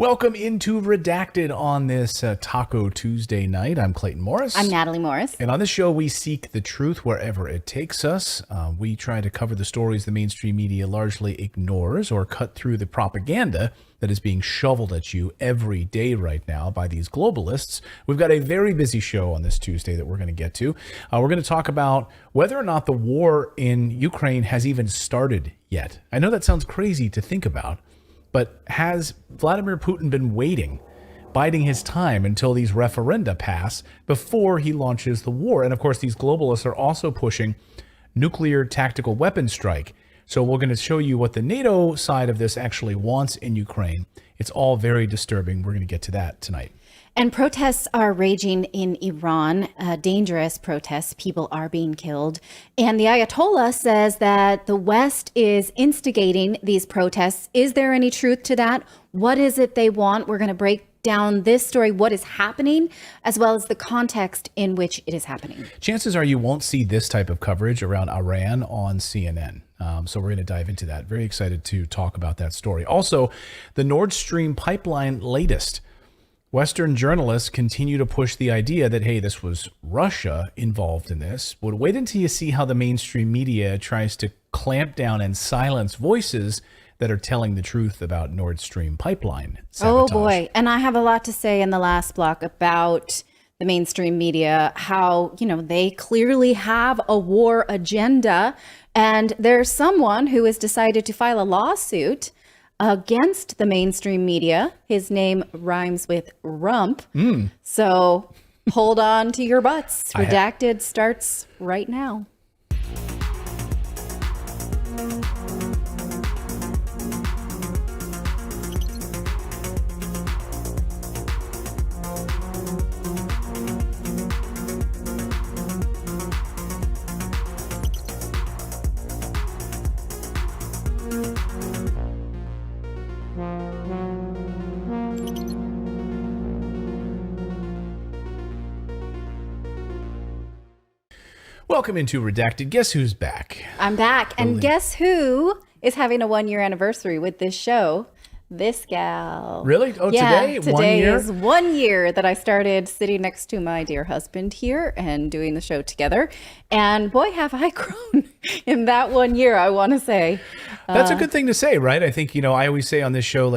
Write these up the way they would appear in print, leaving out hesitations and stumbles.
Welcome into Redacted on this Taco Tuesday night. I'm Clayton Morris. I'm Natali Morris. And on this show, we seek the truth wherever it takes us. We try to cover the stories the mainstream media largely ignores or cut through the propaganda that is being shoveled at you every day right now by these globalists. We've got a very busy show on this Tuesday that we're going to get to. We're going to talk about whether or not the war in Ukraine has even started yet. I know that sounds crazy to think about. But has Vladimir Putin been waiting, biding his time until these referenda pass before he launches the war? And of course, these globalists are also pushing nuclear tactical weapon strike. So we're going to show you what the NATO side of this actually wants in Ukraine. It's all very disturbing. We're going to get to that tonight. And protests are raging in Iran, dangerous protests. People are being killed. And the Ayatollah says that the West is instigating these protests. Is there any truth to that? What is it they want? We're going to break down this story, what is happening, as well as the context in which it is happening. Chances are you won't see this type of coverage around Iran on CNN. So we're going to dive into that. Very excited to talk about that story. Also, the Nord Stream pipeline latest. Western journalists continue to push the idea that, hey, this was Russia involved in this. But wait until you see how the mainstream media tries to clamp down and silence voices that are telling the truth about Nord Stream pipeline sabotage. Oh, boy. And I have a lot to say in the last block about the mainstream media, how, they clearly have a war agenda. And there's someone who has decided to file a lawsuit against the mainstream media. His name rhymes with rump. So hold on to your butts. Redacted starts right now. Welcome into Redacted. Guess who's back? I'm back. And guess who is having a 1-year anniversary with this show? This gal. Really? Oh, yeah, today? 1 year? Is 1 year that I started sitting next to my dear husband here and doing the show together. And boy, have I grown in that 1 year, I want to say. That's a good thing to say, right? I think, I always say on this show,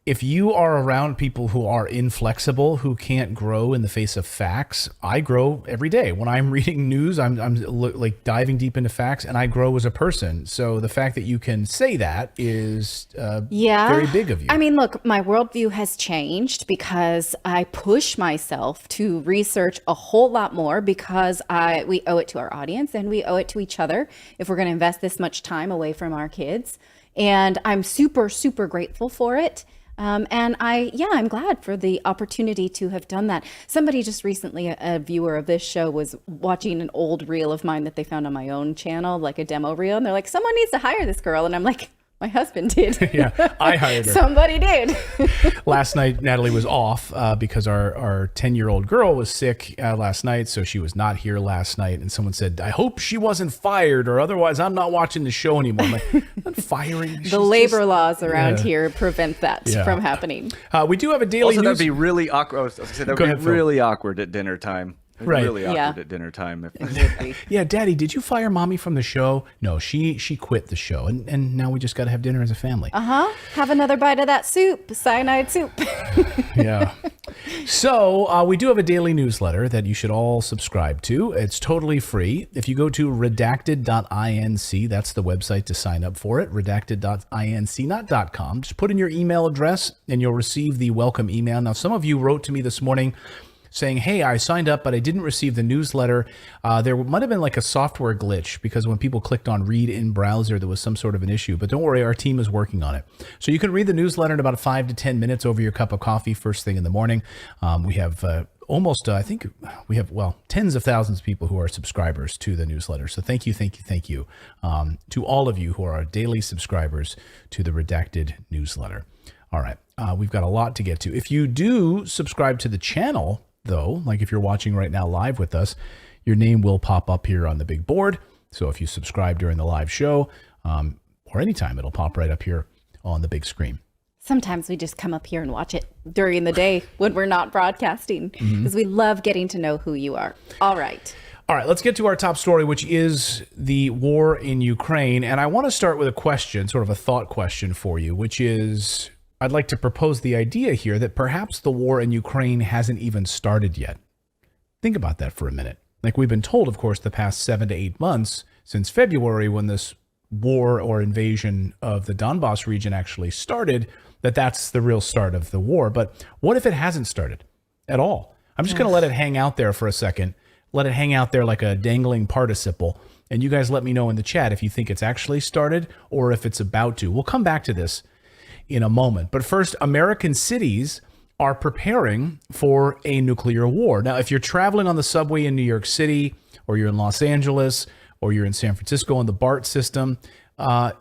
if you are around people who are inflexible, who can't grow in the face of facts, I grow every day. When I'm reading news, I'm like diving deep into facts, and I grow as a person. So the fact that you can say that is very big of you. I mean, look, my worldview has changed because I push myself to research a whole lot more because we owe it to our audience and we owe it to each other if we're going to invest this much time away from our kids. And I'm super, super grateful for it. And I'm glad for the opportunity to have done that. Somebody just recently, a viewer of this show, was watching an old reel of mine that they found on my own channel, like a demo reel. And they're like, someone needs to hire this girl. And I'm like, my husband did. Yeah, I hired her. Somebody did. Last night, Natalie was off because our 10-year-old girl was sick last night. So she was not here last night. And someone said, I hope she wasn't fired or otherwise I'm not watching the show anymore. I'm like, I'm not firing. The labor laws around here prevent that from happening. We do have a daily news. That'd be really awkward. I was going to say, that would be really awkward at dinner time. Right. Really awkward at dinner time. Yeah, Daddy, did you fire Mommy from the show? No, she quit the show, and now we just got to have dinner as a family. Have another bite of that soup, cyanide soup. Yeah. So we do have a daily newsletter that you should all subscribe to. It's totally free. If you go to redacted.inc, that's the website to sign up for it. Redacted.inc, not .com. Just put in your email address, and you'll receive the welcome email. Now, some of you wrote to me this morning saying, hey, I signed up, but I didn't receive the newsletter. There might have been like a software glitch because when people clicked on read in browser, there was some sort of an issue. But don't worry, our team is working on it. So you can read the newsletter in about 5 to 10 minutes over your cup of coffee first thing in the morning. We have tens of thousands of people who are subscribers to the newsletter. So thank you to all of you who are daily subscribers to the Redacted newsletter. All right, we've got a lot to get to. If you do subscribe to the channel, though, like if you're watching right now live with us, your name will pop up here on the big board. So if you subscribe during the live show or anytime, it'll pop right up here on the big screen. Sometimes we just come up here and watch it during the day when we're not broadcasting because we love getting to know who you are. All right, let's get to our top story, which is the war in Ukraine. And I want to start with a question, sort of a thought question for you, which is, I'd like to propose the idea here that perhaps the war in Ukraine hasn't even started yet. Think about that for a minute. Like we've been told, of course, the past 7 to 8 months since February, when this war or invasion of the Donbass region actually started, that's the real start of the war. But what if it hasn't started at all? I'm just going to let it hang out there for a second. Let it hang out there like a dangling participle. And you guys let me know in the chat if you think it's actually started or if it's about to. We'll come back to this in a moment. But first, American cities are preparing for a nuclear war. Now, if you're traveling on the subway in New York City, or you're in Los Angeles, or you're in San Francisco on the BART system,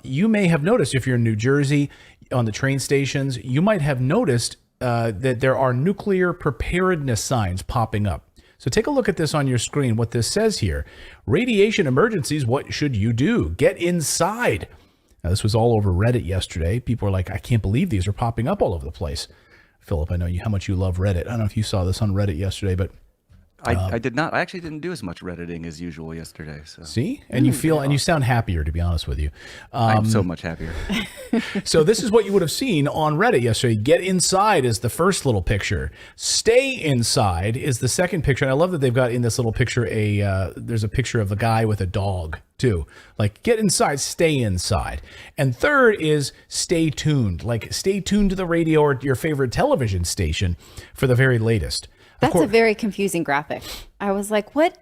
you may have noticed, if you're in New Jersey on the train stations, you might have noticed that there are nuclear preparedness signs popping up. So take a look at this on your screen, what this says here. Radiation emergencies, what should you do? Get inside. Now, this was all over Reddit yesterday. People were like, I can't believe these are popping up all over the place. Philip, I know how much you love Reddit. I don't know if you saw this on Reddit yesterday, but I did not. I actually didn't do as much Redditing as usual yesterday. So. See? And you feel, and you sound happier, to be honest with you. I'm so much happier. So this is what you would have seen on Reddit yesterday. Get inside is the first little picture. Stay inside is the second picture. And I love that they've got in this little picture there's a picture of a guy with a dog too. Like, get inside, stay inside. And third is stay tuned. Like, stay tuned to the radio or your favorite television station for the very latest. That's a very confusing graphic. I was like, what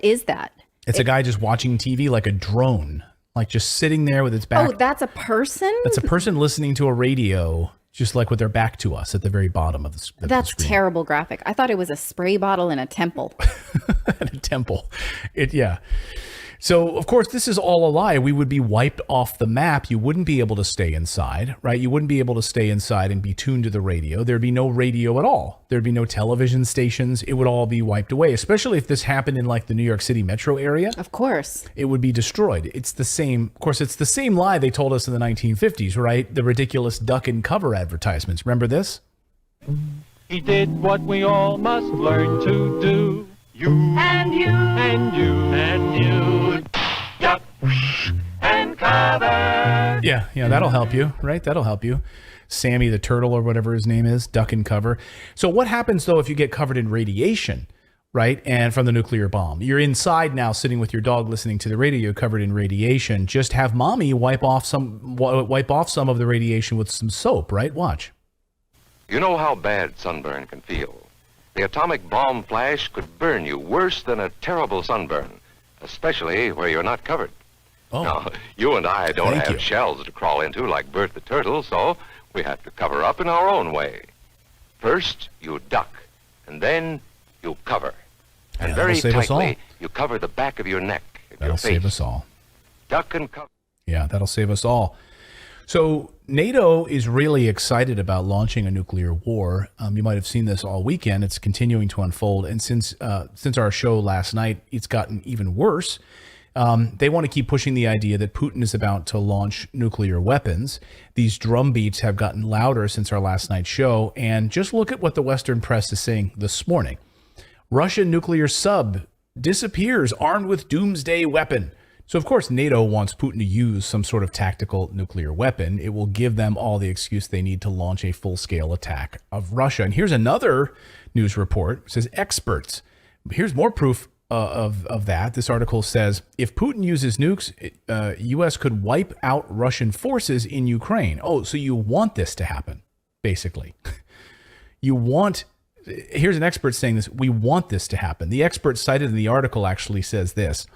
is that? It's a guy just watching TV like a drone, like just sitting there with its back. Oh, that's a person? That's a person listening to a radio, just like with their back to us at the very bottom of the screen. That's a terrible graphic. I thought it was a spray bottle in a temple. At a temple. Yeah. So, of course, this is all a lie. We would be wiped off the map. You wouldn't be able to stay inside, right? You wouldn't be able to stay inside and be tuned to the radio. There'd be no radio at all. There'd be no television stations. It would all be wiped away, especially if this happened in like the New York City metro area. Of course. It would be destroyed. It's the same. Of course, it's the same lie they told us in the 1950s, right? The ridiculous duck and cover advertisements. Remember this? He did what we all must learn to do. You and you and you and you duck and cover. Yeah, that'll help you, right? That'll help you. Sammy the turtle or whatever his name is, duck and cover. So what happens though if you get covered in radiation, right? And from the nuclear bomb, you're inside now, sitting with your dog, listening to the radio, covered in radiation. Just have mommy wipe off some of the radiation with some soap, right? Watch. You know how bad sunburn can feel. The atomic bomb flash could burn you worse than a terrible sunburn, especially where you're not covered. Oh. Now, you and I don't Thank have you. shells to crawl into like Bert the Turtle, so we have to cover up in our own way. First, you duck, and then you cover. And Yeah, very that'll save us all. tightly, you cover the back of your neck and That'll your face. save us all. Duck and cover. Yeah, that'll save us all. So NATO is really excited about launching a nuclear war. You might have seen this all weekend. It's continuing to unfold. And since our show last night, it's gotten even worse. They want to keep pushing the idea that Putin is about to launch nuclear weapons. These drum beats have gotten louder since our last night's show. And just look at what the Western press is saying this morning. Russian nuclear sub disappears armed with doomsday weapon. So, of course, NATO wants Putin to use some sort of tactical nuclear weapon. It will give them all the excuse they need to launch a full-scale attack of Russia. And here's another news report. It says experts. Here's more proof of that. This article says, if Putin uses nukes, U.S. could wipe out Russian forces in Ukraine. Oh, so you want this to happen, basically. Here's an expert saying this. We want this to happen. The expert cited in the article actually says this.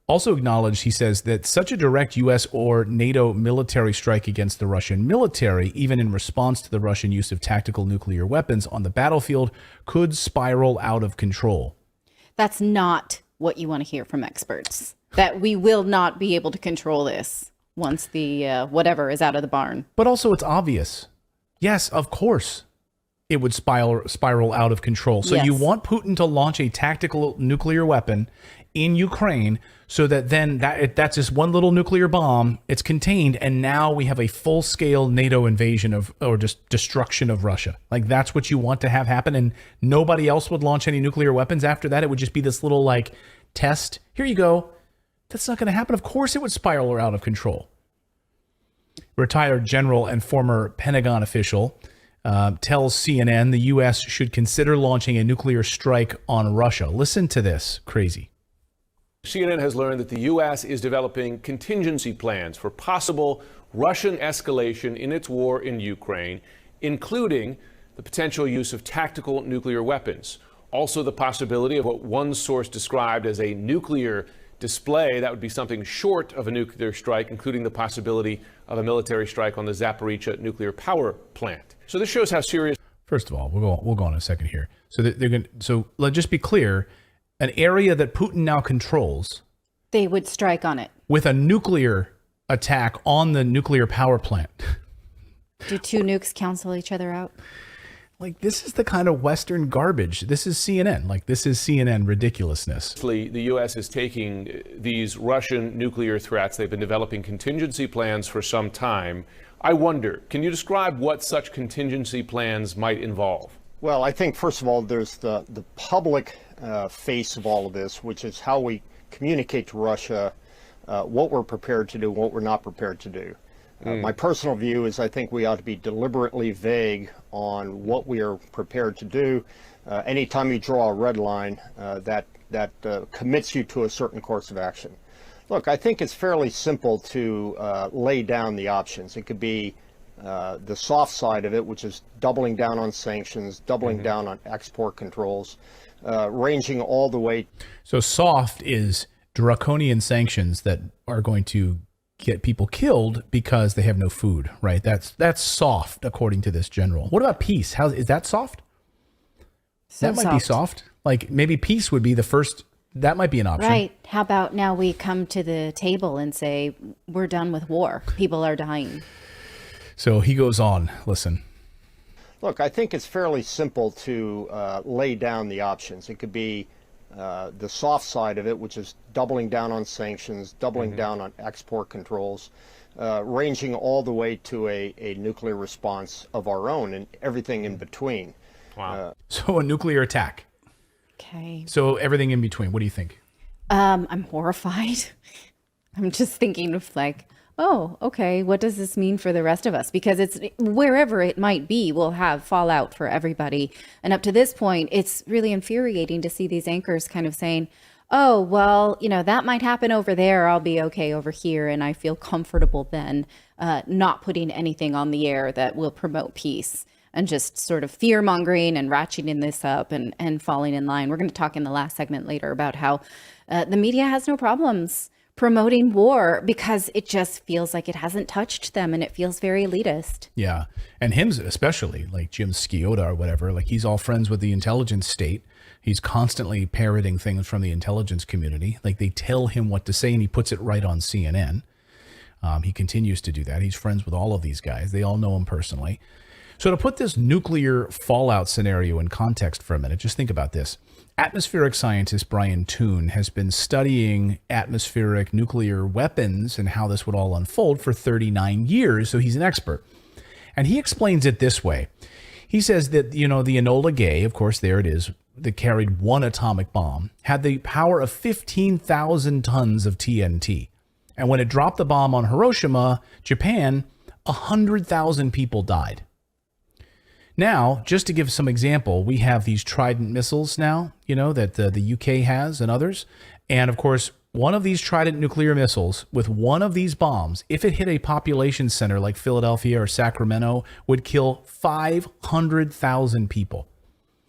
Also acknowledged, he says, that such a direct U.S. or NATO military strike against the Russian military, even in response to the Russian use of tactical nuclear weapons on the battlefield, could spiral out of control. That's not what you want to hear from experts. That we will not be able to control this once the whatever is out of the barn. But also it's obvious. Yes, of course. It would spiral out of control. So Yes. You want Putin to launch a tactical nuclear weapon in Ukraine so that then that's just one little nuclear bomb. It's contained. And now we have a full scale NATO invasion or just destruction of Russia. Like, that's what you want to have happen. And nobody else would launch any nuclear weapons after that. It would just be this little like test. Here you go. That's not going to happen. Of course it would spiral out of control. Retired general and former Pentagon official tells CNN the U.S. should consider launching a nuclear strike on Russia. Listen to this. Crazy. CNN has learned that the U.S. is developing contingency plans for possible Russian escalation in its war in Ukraine, including the potential use of tactical nuclear weapons. Also, the possibility of what one source described as a nuclear display. That would be something short of a nuclear strike, including the possibility of a military strike on the Zaporizhzhia nuclear power plant. So this shows how serious. First of all, we'll go on a second here. So they're going. So let's just be clear: an area that Putin now controls, they would strike on it with a nuclear attack on the nuclear power plant. Do two nukes cancel each other out? Like, this is the kind of Western garbage. This is CNN. Like, this is CNN ridiculousness. The U.S. is taking these Russian nuclear threats. They've been developing contingency plans for some time. I wonder, can you describe what such contingency plans might involve? Well, I think, first of all, there's the public face of all of this, which is how we communicate to Russia what we're prepared to do, what we're not prepared to do. My personal view is I think we ought to be deliberately vague on what we are prepared to do. Anytime you draw a red line, that commits you to a certain course of action. Look, I think it's fairly simple to lay down the options. It could be the soft side of it, which is doubling down on sanctions, doubling down on export controls, ranging all the way. So soft is draconian sanctions that are going to get people killed because they have no food, right? That's soft, according to this general. What about peace? How is that soft? So that might be soft. Like, maybe peace would be the first. That might be an option. Right. How about now we come to the table and say, we're done with war. People are dying. So he goes on. Listen. Look, I think it's fairly simple to lay down the options. It could be the soft side of it, which is doubling down on sanctions, doubling down on export controls, ranging all the way to a nuclear response of our own and everything in between. Wow. So a nuclear attack. Okay. So everything in between. What do you think? I'm horrified. I'm just thinking of like, oh, okay, what does this mean for the rest of us? Because it's wherever it might be, we'll have fallout for everybody. And up to this point, it's really infuriating to see these anchors kind of saying, oh, well, that might happen over there. I'll be okay over here. And I feel comfortable then not putting anything on the air that will promote peace, and just sort of fear mongering and ratcheting this up and falling in line. We're going to talk in the last segment later about how the media has no problems promoting war because it just feels like it hasn't touched them and it feels very elitist. Yeah. And him especially, like Jim Sciota or whatever, like he's all friends with the intelligence state. He's constantly parroting things from the intelligence community. Like, they tell him what to say and he puts it right on CNN. He continues to do that. He's friends with all of these guys. They all know him personally. So to put this nuclear fallout scenario in context for a minute, just think about this. Atmospheric scientist Brian Toon has been studying atmospheric nuclear weapons and how this would all unfold for 39 years, so he's an expert. And he explains it this way. He says that, the Enola Gay, of course, there it is, that carried one atomic bomb, had the power of 15,000 tons of TNT. And when it dropped the bomb on Hiroshima, Japan, 100,000 people died. Now, just to give some example, we have these Trident missiles now, that the UK has and others. And of course, one of these Trident nuclear missiles with one of these bombs, if it hit a population center like Philadelphia or Sacramento, would kill 500,000 people.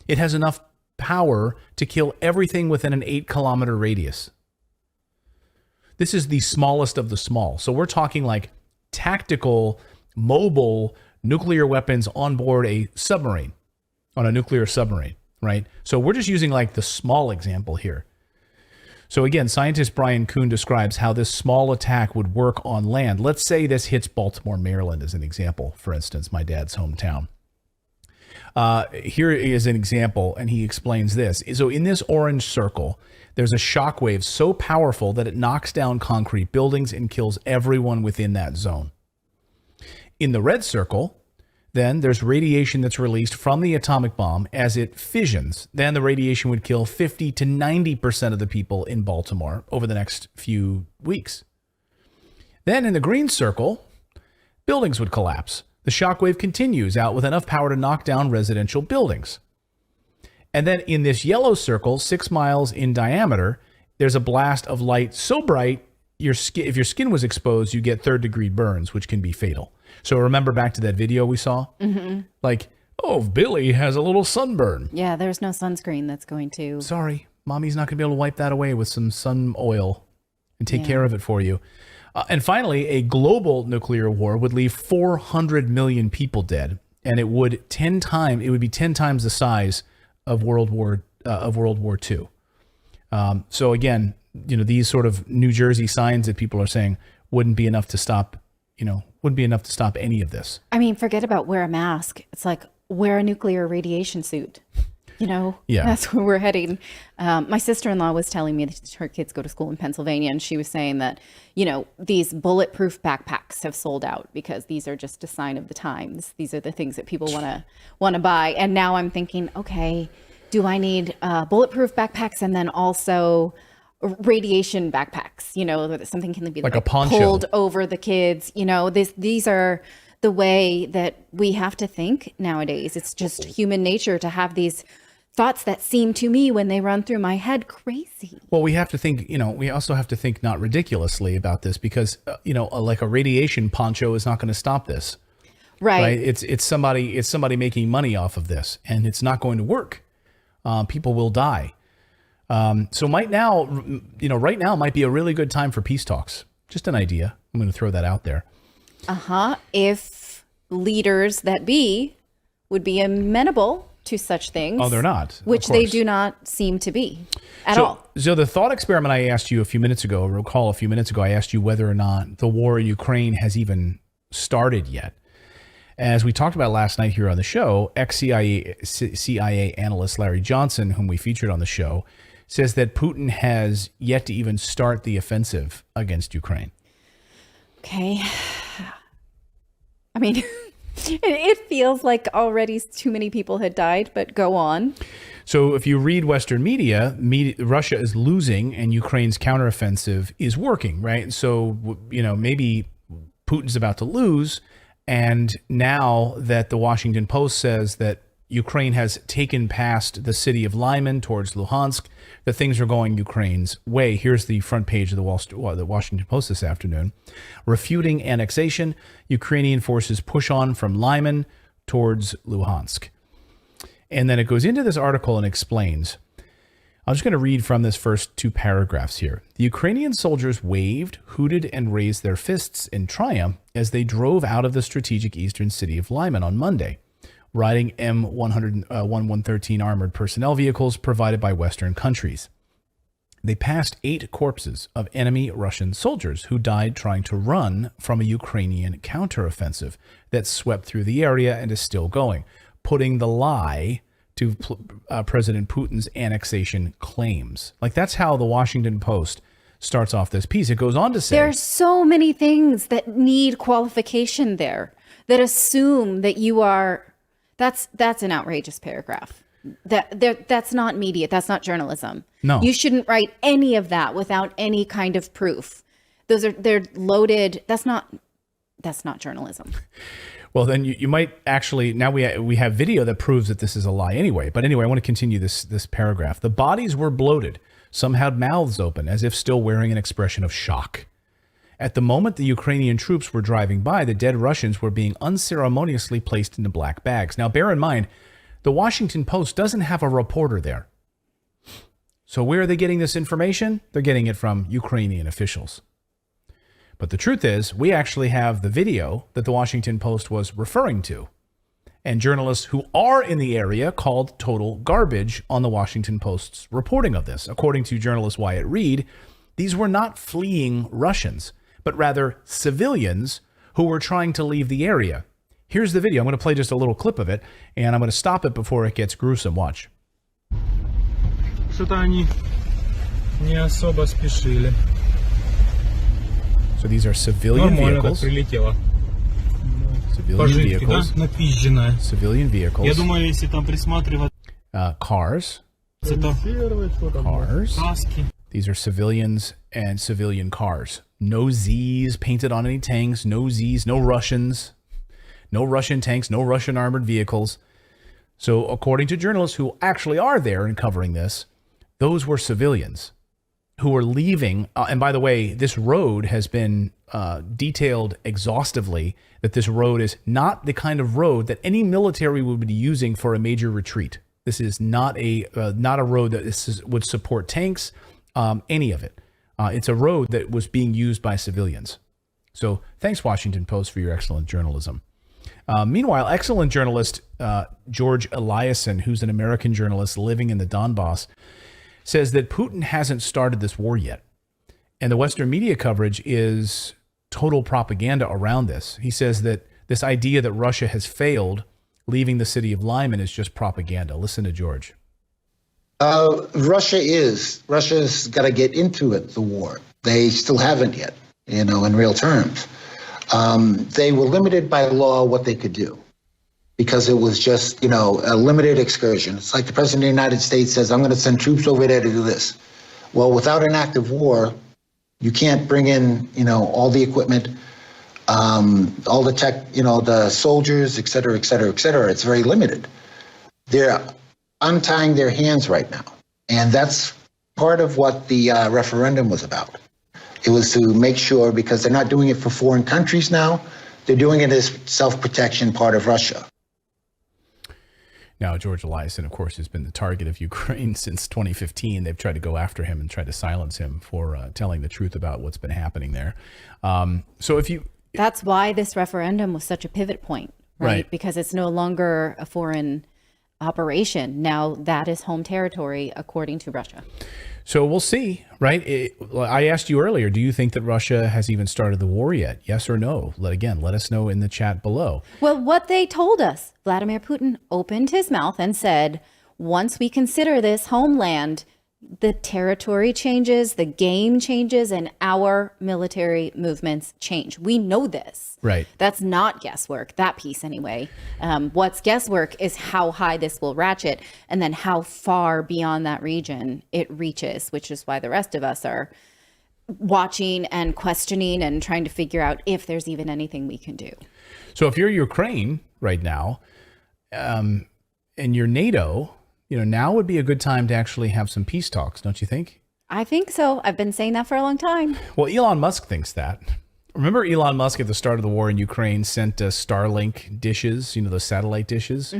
It has enough power to kill everything within an 8-kilometer radius. This is the smallest of the small. So we're talking like tactical, mobile nuclear weapons on board a submarine, on a nuclear submarine, right? So we're just using like the small example here. So again, scientist Brian Kuhn describes how this small attack would work on land. Let's say this hits Baltimore, Maryland as an example, for instance, my dad's hometown. Here is an example, and he explains this. So in this orange circle, there's a shockwave so powerful that it knocks down concrete buildings and kills everyone within that zone. In the red circle, then there's radiation that's released from the atomic bomb as it fissions. Then the radiation would kill 50 to 90% of the people in Baltimore over the next few weeks. Then in the green circle, buildings would collapse. The shockwave continues out with enough power to knock down residential buildings. And then in this yellow circle, 6 miles in diameter, there's a blast of light so bright, if your skin was exposed, you get third-degree burns, which can be fatal. So remember back to that video we saw? Mm-hmm. Like, oh, Billy has a little sunburn. Yeah, there's no sunscreen that's going to... Sorry, Mommy's not going to be able to wipe that away with some sun oil and take care of it for you. And finally, a global nuclear war would leave 400 million people dead, and it would be 10 times the size of World War II. So again, these sort of New Jersey signs that people are saying wouldn't be enough to stop any of this. I mean, forget about wear a mask. It's like wear a nuclear radiation suit. Yeah. That's where we're heading. My sister-in-law was telling me that her kids go to school in Pennsylvania, and she was saying that, these bulletproof backpacks have sold out because these are just a sign of the times. These are the things that people want to buy. And now I'm thinking, okay, do I need bulletproof backpacks and then also radiation backpacks? That something can be like a poncho pulled over the kids. These are the way that we have to think nowadays. It's just human nature to have these thoughts that seem to me, when they run through my head, crazy. Well, we have to think, we also have to think not ridiculously about this because, like a radiation poncho is not going to stop this. Right. It's somebody making money off of this, and it's not going to work. People will die. So right now might be a really good time for peace talks. Just an idea. I'm going to throw that out there. If leaders that be would be amenable to such things. Oh, they're not. Which they do not seem to be at all. So the thought experiment I asked you a few minutes ago, I asked you whether or not the war in Ukraine has even started yet. As we talked about last night here on the show, ex-CIA analyst Larry Johnson, whom we featured on the show, says that Putin has yet to even start the offensive against Ukraine. Okay. I mean... It feels like already too many people had died, but go on. So if you read Western media, Russia is losing and Ukraine's counteroffensive is working, right? So, maybe Putin's about to lose. And now that the Washington Post says that Ukraine has taken past the city of Lyman towards Luhansk, that things are going Ukraine's way. Here's the front page of the Washington Post this afternoon. Refuting annexation, Ukrainian forces push on from Lyman towards Luhansk. And then it goes into this article and explains. I'm just going to read from this first 2 paragraphs here. The Ukrainian soldiers waved, hooted, and raised their fists in triumph as they drove out of the strategic eastern city of Lyman on Monday, riding M113 armored personnel vehicles provided by Western countries. They passed 8 corpses of enemy Russian soldiers who died trying to run from a Ukrainian counteroffensive that swept through the area and is still going, putting the lie to President Putin's annexation claims. Like, that's how the Washington Post starts off this piece. It goes on to say... There's so many things that need qualification there that assume that you are... That's an outrageous paragraph. That's not media. That's not journalism. No. You shouldn't write any of that without any kind of proof. They're loaded. That's not journalism. Well, then you might actually, now we have video that proves that this is a lie anyway. But anyway, I want to continue this paragraph. The bodies were bloated. Some had mouths open as if still wearing an expression of shock. At the moment the Ukrainian troops were driving by, the dead Russians were being unceremoniously placed into black bags. Now, bear in mind, the Washington Post doesn't have a reporter there. So where are they getting this information? They're getting it from Ukrainian officials. But the truth is, we actually have the video that the Washington Post was referring to. And journalists who are in the area called total garbage on the Washington Post's reporting of this. According to journalist Wyatt Reed, these were not fleeing Russians, but rather civilians who were trying to leave the area. Here's the video. I'm going to play just a little clip of it, and I'm going to stop it before it gets gruesome. Watch. Что-то они не особо спешили. So these are civilian Нормально так vehicles. прилетело. Civilian Пожитки, да? vehicles. Напизженная. Civilian Я vehicles. думаю, если там присматриваться, Cars. это Cars. каски. These are civilians and civilian cars. No Z's painted on any tanks. No Z's. No Russians. No Russian tanks. No Russian armored vehicles. So according to journalists who actually are there and covering this, those were civilians who were leaving. And by the way, this road has been detailed exhaustively, that this road is not the kind of road that any military would be using for a major retreat. This is not a road that would support tanks, any of it. It's a road that was being used by civilians. So thanks, Washington Post, for your excellent journalism. Meanwhile, excellent journalist George Eliason, who's an American journalist living in the Donbass, says that Putin hasn't started this war yet. And the Western media coverage is total propaganda around this. He says that this idea that Russia has failed leaving the city of Lyman is just propaganda. Listen to George. Russia's got to get into it, the war. They still haven't yet, in real terms. They were limited by law what they could do because it was just, a limited excursion. It's like the president of the United States says, I'm going to send troops over there to do this. Well, without an active war, you can't bring in, all the equipment, all the tech, the soldiers, et cetera, et cetera, et cetera. It's very limited. They're untying their hands right now. And that's part of what the referendum was about. It was to make sure, because they're not doing it for foreign countries now, they're doing it as self-protection part of Russia. Now, George Eliason, of course, has been the target of Ukraine since 2015. They've tried to go after him and try to silence him for telling the truth about what's been happening there. That's why this referendum was such a pivot point, right? Because it's no longer a foreign operation. Now that is home territory, according to Russia. So we'll see, right? I asked you earlier, do you think that Russia has even started the war yet? Yes or no? Let us know in the chat below. Well, what they told us, Vladimir Putin opened his mouth and said, once we consider this homeland, the territory changes, the game changes, and our military movements change. We know this. Right. That's not guesswork, that piece anyway. What's guesswork is how high this will ratchet and then how far beyond that region it reaches, which is why the rest of us are watching and questioning and trying to figure out if there's even anything we can do. So if you're Ukraine right now, and you're NATO, now would be a good time to actually have some peace talks, don't you think? I think so. I've been saying that for a long time. Well, Elon Musk thinks that. Remember Elon Musk at the start of the war in Ukraine sent Starlink dishes, those satellite dishes,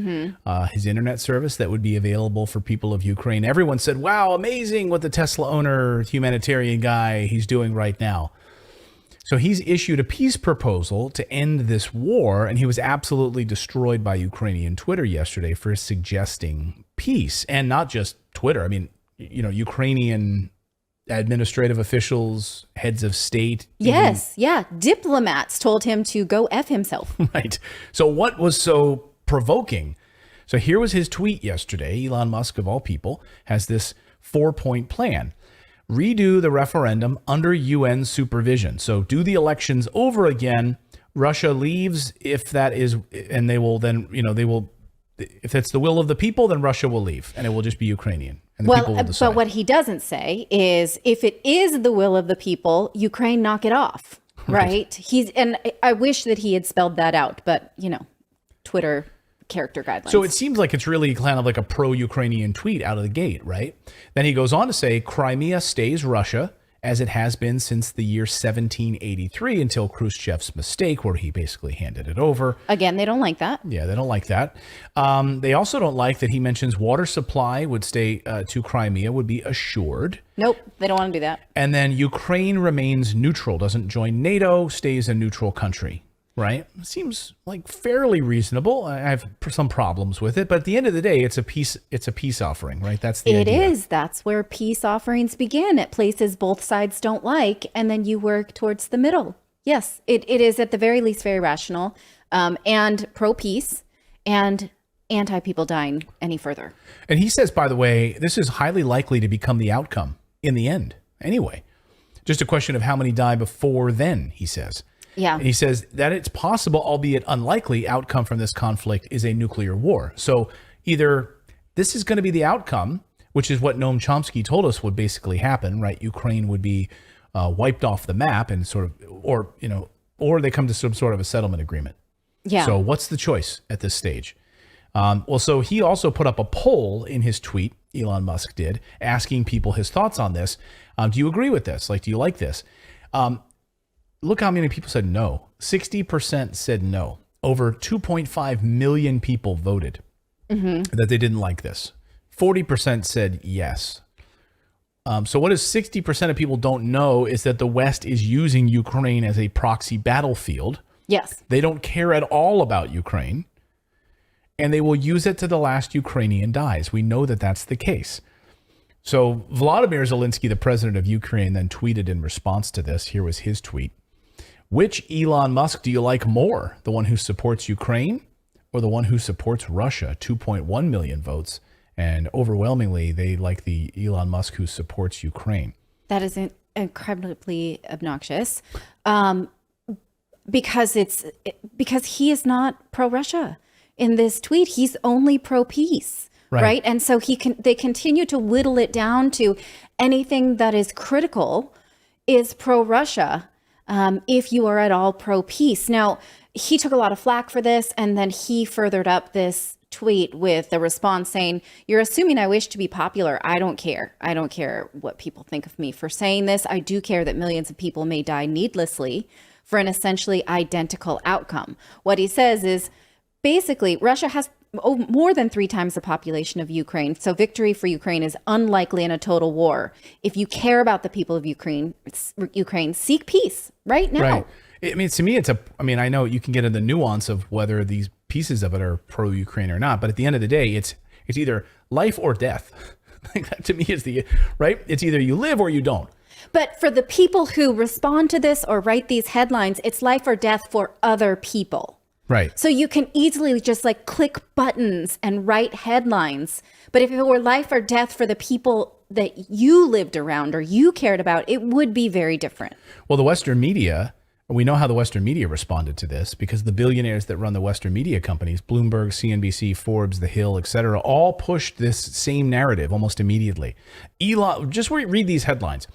his internet service that would be available for people of Ukraine. Everyone said, wow, amazing what the Tesla owner, humanitarian guy, he's doing right now. So he's issued a peace proposal to end this war, and he was absolutely destroyed by Ukrainian Twitter yesterday for suggesting peace. And not just Twitter. I mean, Ukrainian administrative officials, heads of state. Yes, diplomats told him to go F himself. Right. So what was so provoking? So here was his tweet yesterday. Elon Musk, of all people, has this 4-point plan. Redo the referendum under UN supervision. So do the elections over again. Russia leaves if that is, and they will then, if that's the will of the people, then Russia will leave and it will just be Ukrainian. And the people will decide. But what he doesn't say is if it is the will of the people, Ukraine knock it off, right? And I wish that he had spelled that out, but Twitter character guidelines. So it seems like it's really kind of like a pro-Ukrainian tweet out of the gate, right? Then he goes on to say, Crimea stays Russia, as it has been since the year 1783 until Khrushchev's mistake, where he basically handed it over. Again, they don't like that. Yeah, they don't like that. They also don't like that he mentions water supply would stay to Crimea would be assured. Nope, they don't want to do that. And then Ukraine remains neutral, doesn't join NATO, stays a neutral country. Right? Seems like fairly reasonable. I have some problems with it, but at the end of the day, it's a peace offering, right? That's the idea. It is. That's where peace offerings begin, at places both sides don't like, and then you work towards the middle. Yes, it is at the very least very rational. and pro-peace and anti-people dying any further. And he says, by the way, this is highly likely to become the outcome in the end anyway. Just a question of how many die before then, he says. Yeah. And he says that it's possible, albeit unlikely, outcome from this conflict is a nuclear war. So either this is going to be the outcome, which is what Noam Chomsky told us would basically happen, right? Ukraine would be wiped off the map and sort of, or they come to some sort of a settlement agreement. Yeah. So what's the choice at this stage? So he also put up a poll in his tweet, Elon Musk did, asking people his thoughts on this. Do you agree with this? Like, do you like this? Look how many people said no. 60% said no. Over 2.5 million people voted that they didn't like this. 40% said yes. So what is 60% of people don't know is that the West is using Ukraine as a proxy battlefield. Yes. They don't care at all about Ukraine, and they will use it to the last Ukrainian dies. We know that that's the case. So Volodymyr Zelensky, the president of Ukraine, then tweeted in response to this. Here was his tweet. Which Elon Musk do you like more? The one who supports Ukraine or the one who supports Russia? 2.1 million votes. And overwhelmingly, they like the Elon Musk who supports Ukraine. That is incredibly obnoxious. Because he is not pro-Russia in this tweet. He's only pro-peace, right? And so they continue to whittle it down to anything that is critical is pro-Russia, if you are at all pro-peace. Now, he took a lot of flack for this, and then he furthered up this tweet with a response saying, "You're assuming I wish to be popular. I don't care. I don't care what people think of me for saying this. I do care that millions of people may die needlessly for an essentially identical outcome." What he says is basically Russia has more than 3 times the population of Ukraine. So victory for Ukraine is unlikely in a total war. If you care about the people of Ukraine, seek peace right now. Right. I mean, to me, I know you can get into the nuance of whether these pieces of it are pro-Ukraine or not, but at the end of the day, it's either life or death. Like that to me is right? It's either you live or you don't. But for the people who respond to this or write these headlines, it's life or death for other people. Right. So you can easily just like click buttons and write headlines. But if it were life or death for the people that you lived around or you cared about, it would be very different. Well, the Western media, we know how the Western media responded to this because the billionaires that run the Western media companies, Bloomberg, CNBC, Forbes, The Hill, etc., all pushed this same narrative almost immediately. Just read these headlines.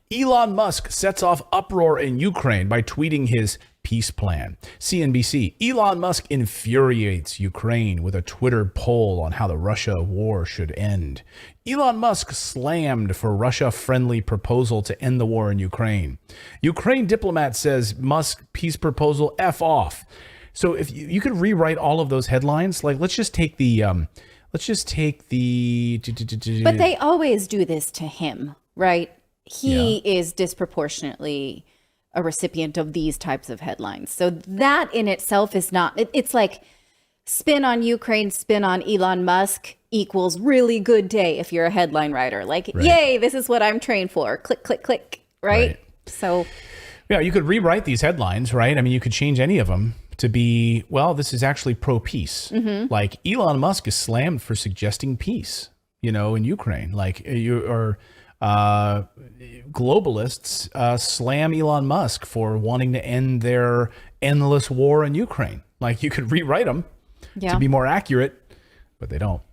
Elon Musk sets off uproar in Ukraine by tweeting his peace plan. CNBC, Elon Musk infuriates Ukraine with a Twitter poll on how the Russia war should end. Elon Musk slammed for Russia-friendly proposal to end the war in Ukraine. Ukraine diplomat says Musk peace proposal F off. So if you could rewrite all of those headlines, like let's just take the But they always do this to him, right? He is disproportionately a recipient of these types of headlines. So that in itself is not, it's like spin on Ukraine, spin on Elon Musk equals really good day if you're a headline writer. Like, yay, this is what I'm trained for. Click, click, click, right? So yeah, you could rewrite these headlines, right? I mean, you could change any of them to be, well, this is actually pro-peace. Like Elon Musk is slammed for suggesting peace, in Ukraine. Like globalists slam Elon Musk for wanting to end their endless war in Ukraine. Like you could rewrite them to be more accurate, but they don't.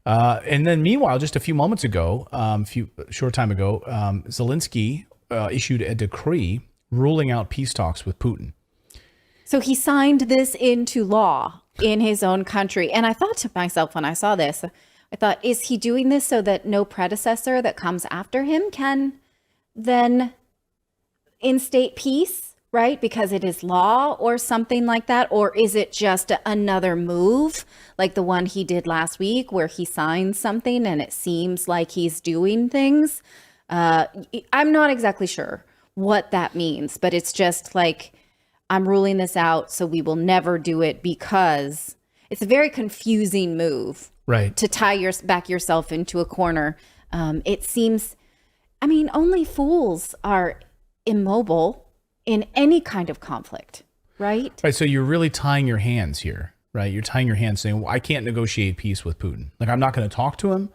And then meanwhile, just a few moments ago, short time ago, Zelensky issued a decree ruling out peace talks with Putin. So he signed this into law in his own country. And I thought to myself when I saw this, I thought, is he doing this so that no predecessor that comes after him can then instate peace, right? Because it is law or something like that? Or is it just another move like the one he did last week where he signed something and it seems like he's doing things? I'm not exactly sure what that means, but it's just like, I'm ruling this out so we will never do it because it's a very confusing move. Right. To back yourself into a corner. It seems, only fools are immobile in any kind of conflict, right? Right. So you're really tying your hands here, right? You're tying your hands saying, well, I can't negotiate peace with Putin. Like, I'm not going to talk to him.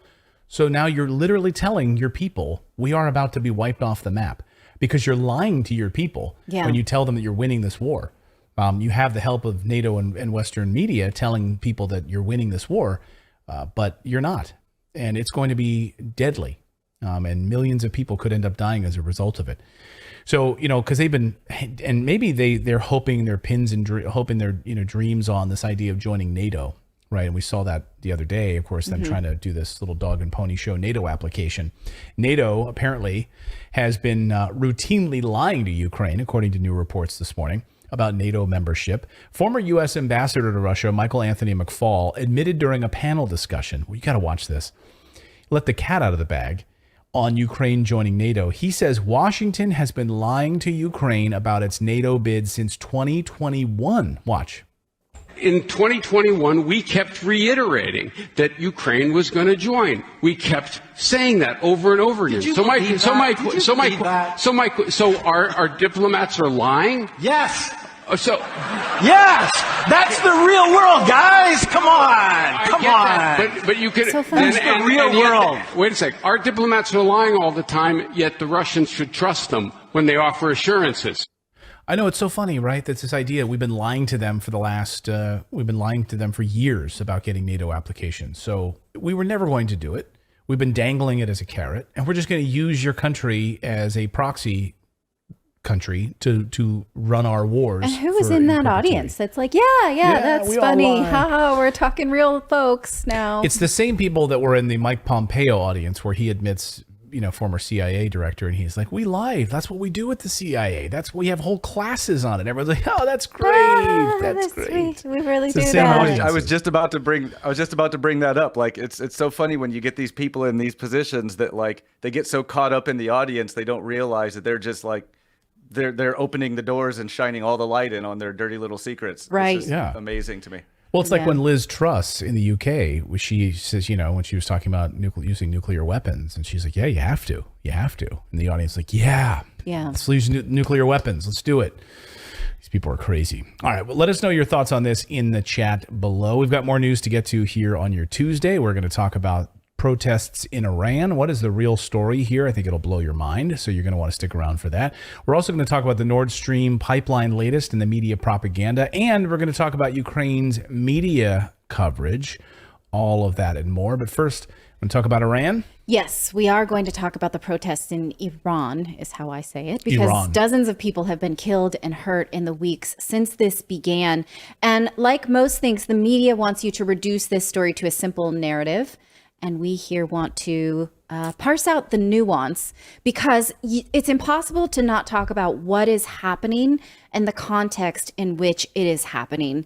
So now you're literally telling your people, we are about to be wiped off the map, because you're lying to your people when you tell them that you're winning this war. You have the help of NATO and Western media telling people that you're winning this war, but you're not. And it's going to be deadly. And millions of people could end up dying as a result of it. So, because they've been, and maybe they're hoping their pins and hoping their dreams on this idea of joining NATO, right? And we saw that the other day, of course, them trying to do this little dog and pony show NATO application. NATO apparently has been routinely lying to Ukraine, according to new reports this morning, about NATO membership. Former U.S. ambassador to Russia, Michael Anthony McFaul, admitted during a panel discussion, well, you got to watch this, let the cat out of the bag on Ukraine joining NATO. He says Washington has been lying to Ukraine about its NATO bid since 2021. Watch. In 2021, we kept reiterating that Ukraine was going to join. We kept saying that over and over again. So our diplomats are lying? Yes. Yes, that's the real world, guys. Come on. But you can. So that's the real world. Wait a sec. Our diplomats are lying all the time, yet the Russians should trust them when they offer assurances. I know, it's so funny, right? That's this idea. We've been lying to them for years about getting NATO applications. So we were never going to do it. We've been dangling it as a carrot, and we're just going to use your country as a proxy country to run our wars. And who was in that audience that's like, yeah, that's funny. Haha, we're talking real folks now. It's the same people that were in the Mike Pompeo audience where he admits, former CIA director, and he's like, we lie. That's what we do with the CIA. We have whole classes on it. Everyone's like, oh, that's great. That's great. We really do that. I was just about to bring that up. Like, it's so funny when you get these people in these positions that, like, they get so caught up in the audience, they don't realize that they're just like, they're opening the doors and shining all the light in on their dirty little secrets. Right. It's just amazing to me. Well, it's like when Liz Truss in the UK, she says, when she was talking about using nuclear weapons, and she's like, yeah, you have to. And the audience is like, yeah, let's use nuclear weapons. Let's do it. These people are crazy. All right, well, let us know your thoughts on this in the chat below. We've got more news to get to here on your Tuesday. We're going to talk about protests in Iran. What is the real story here? I think it'll blow your mind, so you're going to want to stick around for that. We're also going to talk about the Nord Stream pipeline latest and the media propaganda, and we're going to talk about Ukraine's media coverage, all of that and more. But first, I'm going to talk about Iran. Yes, we are going to talk about the protests in Iran, is how I say it, because dozens of people have been killed and hurt in the weeks since this began. And like most things, the media wants you to reduce this story to a simple narrative. And we here want to parse out the nuance, because it's impossible to not talk about what is happening and the context in which it is happening.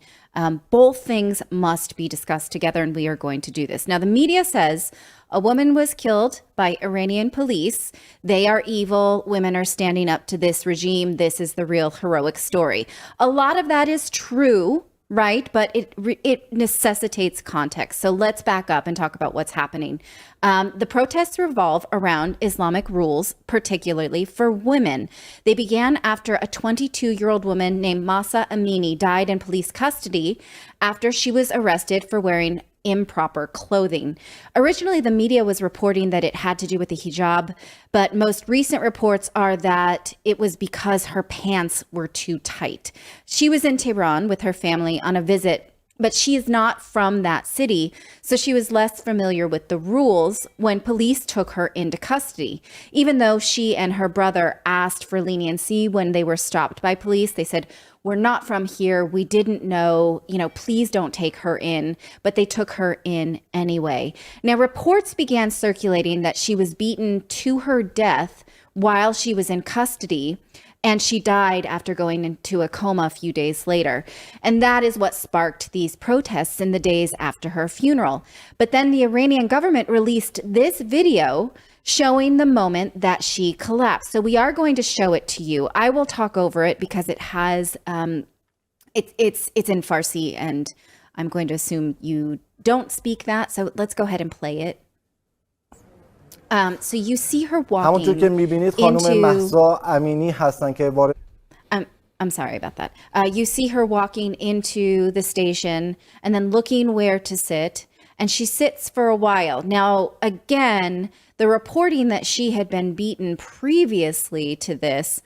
Both things must be discussed together, and we are going to do this. Now, the media says a woman was killed by Iranian police. They are evil. Women are standing up to this regime. This is the real heroic story. A lot of that is true, right? But it necessitates context. So let's back up and talk about what's happening. The protests revolve around Islamic rules, particularly for women. They began after a 22-year-old woman named Mahsa Amini died in police custody after she was arrested for wearing improper clothing. Originally, the media was reporting that it had to do with the hijab, but most recent reports are that it was because her pants were too tight. She was in Tehran with her family on a visit, but she is not from that city, so she was less familiar with the rules when police took her into custody. Even though she and her brother asked for leniency when they were stopped by police, they said, "We're not from here. We didn't know, please don't take her in." But they took her in anyway. Now, reports began circulating that she was beaten to her death while she was in custody, and she died after going into a coma a few days later. And that is what sparked these protests in the days after her funeral. But then the Iranian government released this video showing the moment that she collapsed. So we are going to show it to you. I will talk over it because it has, it's in Farsi, and I'm going to assume you don't speak that. So let's go ahead and play it. So you see her walking into... I'm sorry about that. You see her walking into the station and then looking where to sit, and she sits for a while. Now, again, the reporting that she had been beaten previously to this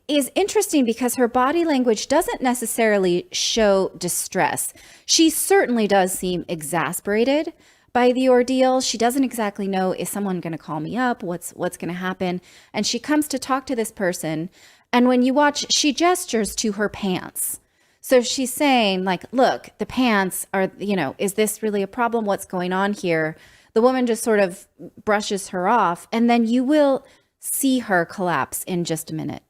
is interesting because her body language doesn't necessarily show distress. She certainly does seem exasperated by the ordeal. She doesn't exactly know, is someone going to call me up? What's going to happen? And she comes to talk to this person. And when you watch, she gestures to her pants. So she's saying, like, look, the pants are, is this really a problem? What's going on here? The woman just sort of brushes her off, and then you will see her collapse in just a minute.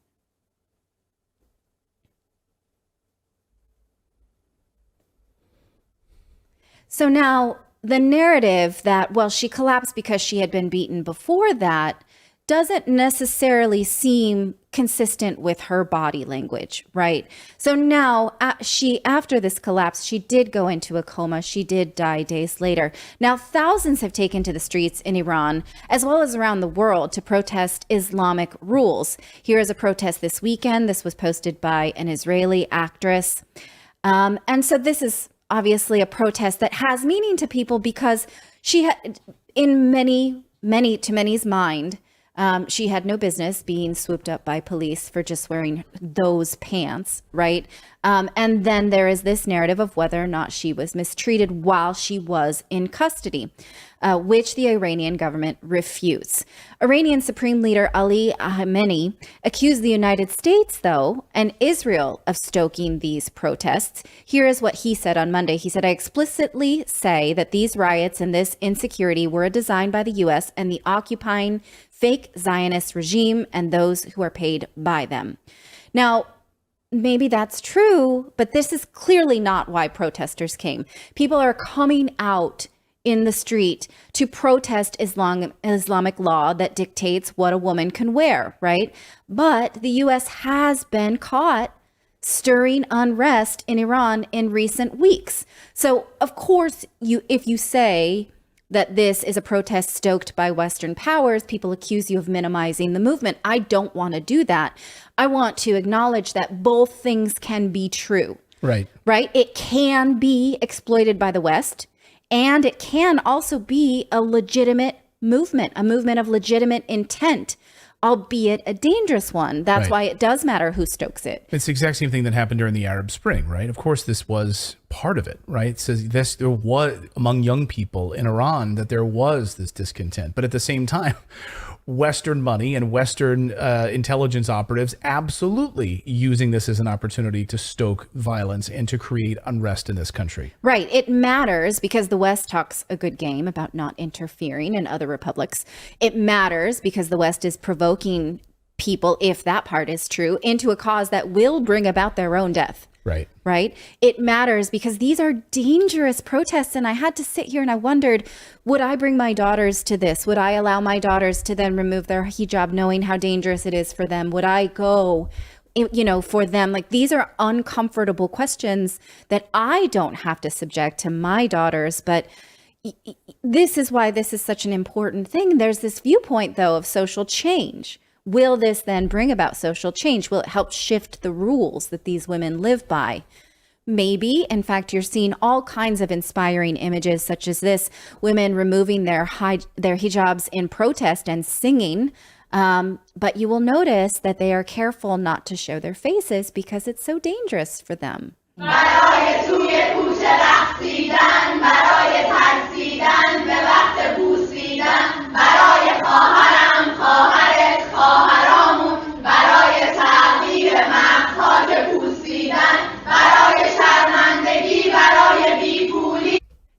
So now the narrative that, well, she collapsed because she had been beaten before that doesn't necessarily seem consistent with her body language, right? So now after this collapse, she did go into a coma. She did die days later. Now, thousands have taken to the streets in Iran, as well as around the world, to protest Islamic rules. Here is a protest this weekend. This was posted by an Israeli actress. And so this is obviously a protest that has meaning to people because she had, in many's mind, she had no business being swooped up by police for just wearing those pants, right? And then there is this narrative of whether or not she was mistreated while she was in custody, which the Iranian government refutes. Iranian Supreme Leader Ali Khamenei accused the United States, though, and Israel of stoking these protests. Here is what he said on Monday. He said, I explicitly say that these riots and this insecurity were designed by the U.S. and the occupying fake Zionist regime and those who are paid by them. Now, maybe that's true, but this is clearly not why protesters came. People are coming out in the street to protest Islamic law that dictates what a woman can wear, right? But the U.S. has been caught stirring unrest in Iran in recent weeks. So, of course, if you say that this is a protest stoked by Western powers, people accuse you of minimizing the movement. I don't want to do that. I want to acknowledge that both things can be true. Right. Right? It can be exploited by the West, and it can also be a legitimate movement, a movement of legitimate intent, albeit a dangerous one. That's Right. why it does matter who stokes it. It's the exact same thing that happened during the Arab Spring, right? Of course, this was part of it, right? It says there was among young people in Iran that there was this discontent, but at the same time, Western money and Western intelligence operatives absolutely using this as an opportunity to stoke violence and to create unrest in this country. Right. It matters because the West talks a good game about not interfering in other republics. It matters because the West is provoking people, if that part is true, into a cause that will bring about their own death. Right. Right. It matters because these are dangerous protests. And I had to sit here and I wondered, would I bring my daughters to this? Would I allow my daughters to then remove their hijab knowing how dangerous it is for them? Would I go, for them? Like, these are uncomfortable questions that I don't have to subject to my daughters. But this is why this is such an important thing. There's this viewpoint, though, of social change. Will this then bring about social change? Will it help shift the rules that these women live by? Maybe. In fact, you're seeing all kinds of inspiring images such as this, women removing their hijabs in protest and singing. But you will notice that they are careful not to show their faces because it's so dangerous for them.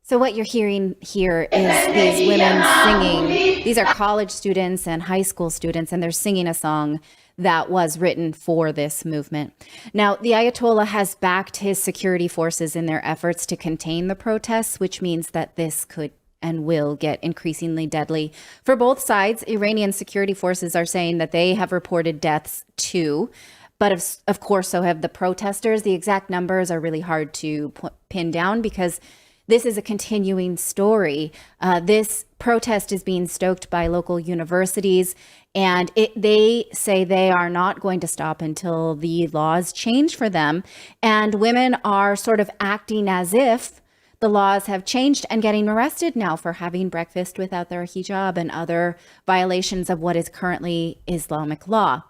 So what you're hearing here is these women singing. These are college students and high school students, and they're singing a song that was written for this movement. Now, the Ayatollah has backed his security forces in their efforts to contain the protests, which means that this could and will get increasingly deadly. For both sides, Iranian security forces are saying that they have reported deaths too. But of course, so have the protesters. The exact numbers are really hard to pin down because this is a continuing story. This protest is being stoked by local universities, and they say they are not going to stop until the laws change for them. And women are sort of acting as if the laws have changed and getting arrested now for having breakfast without their hijab and other violations of what is currently Islamic law.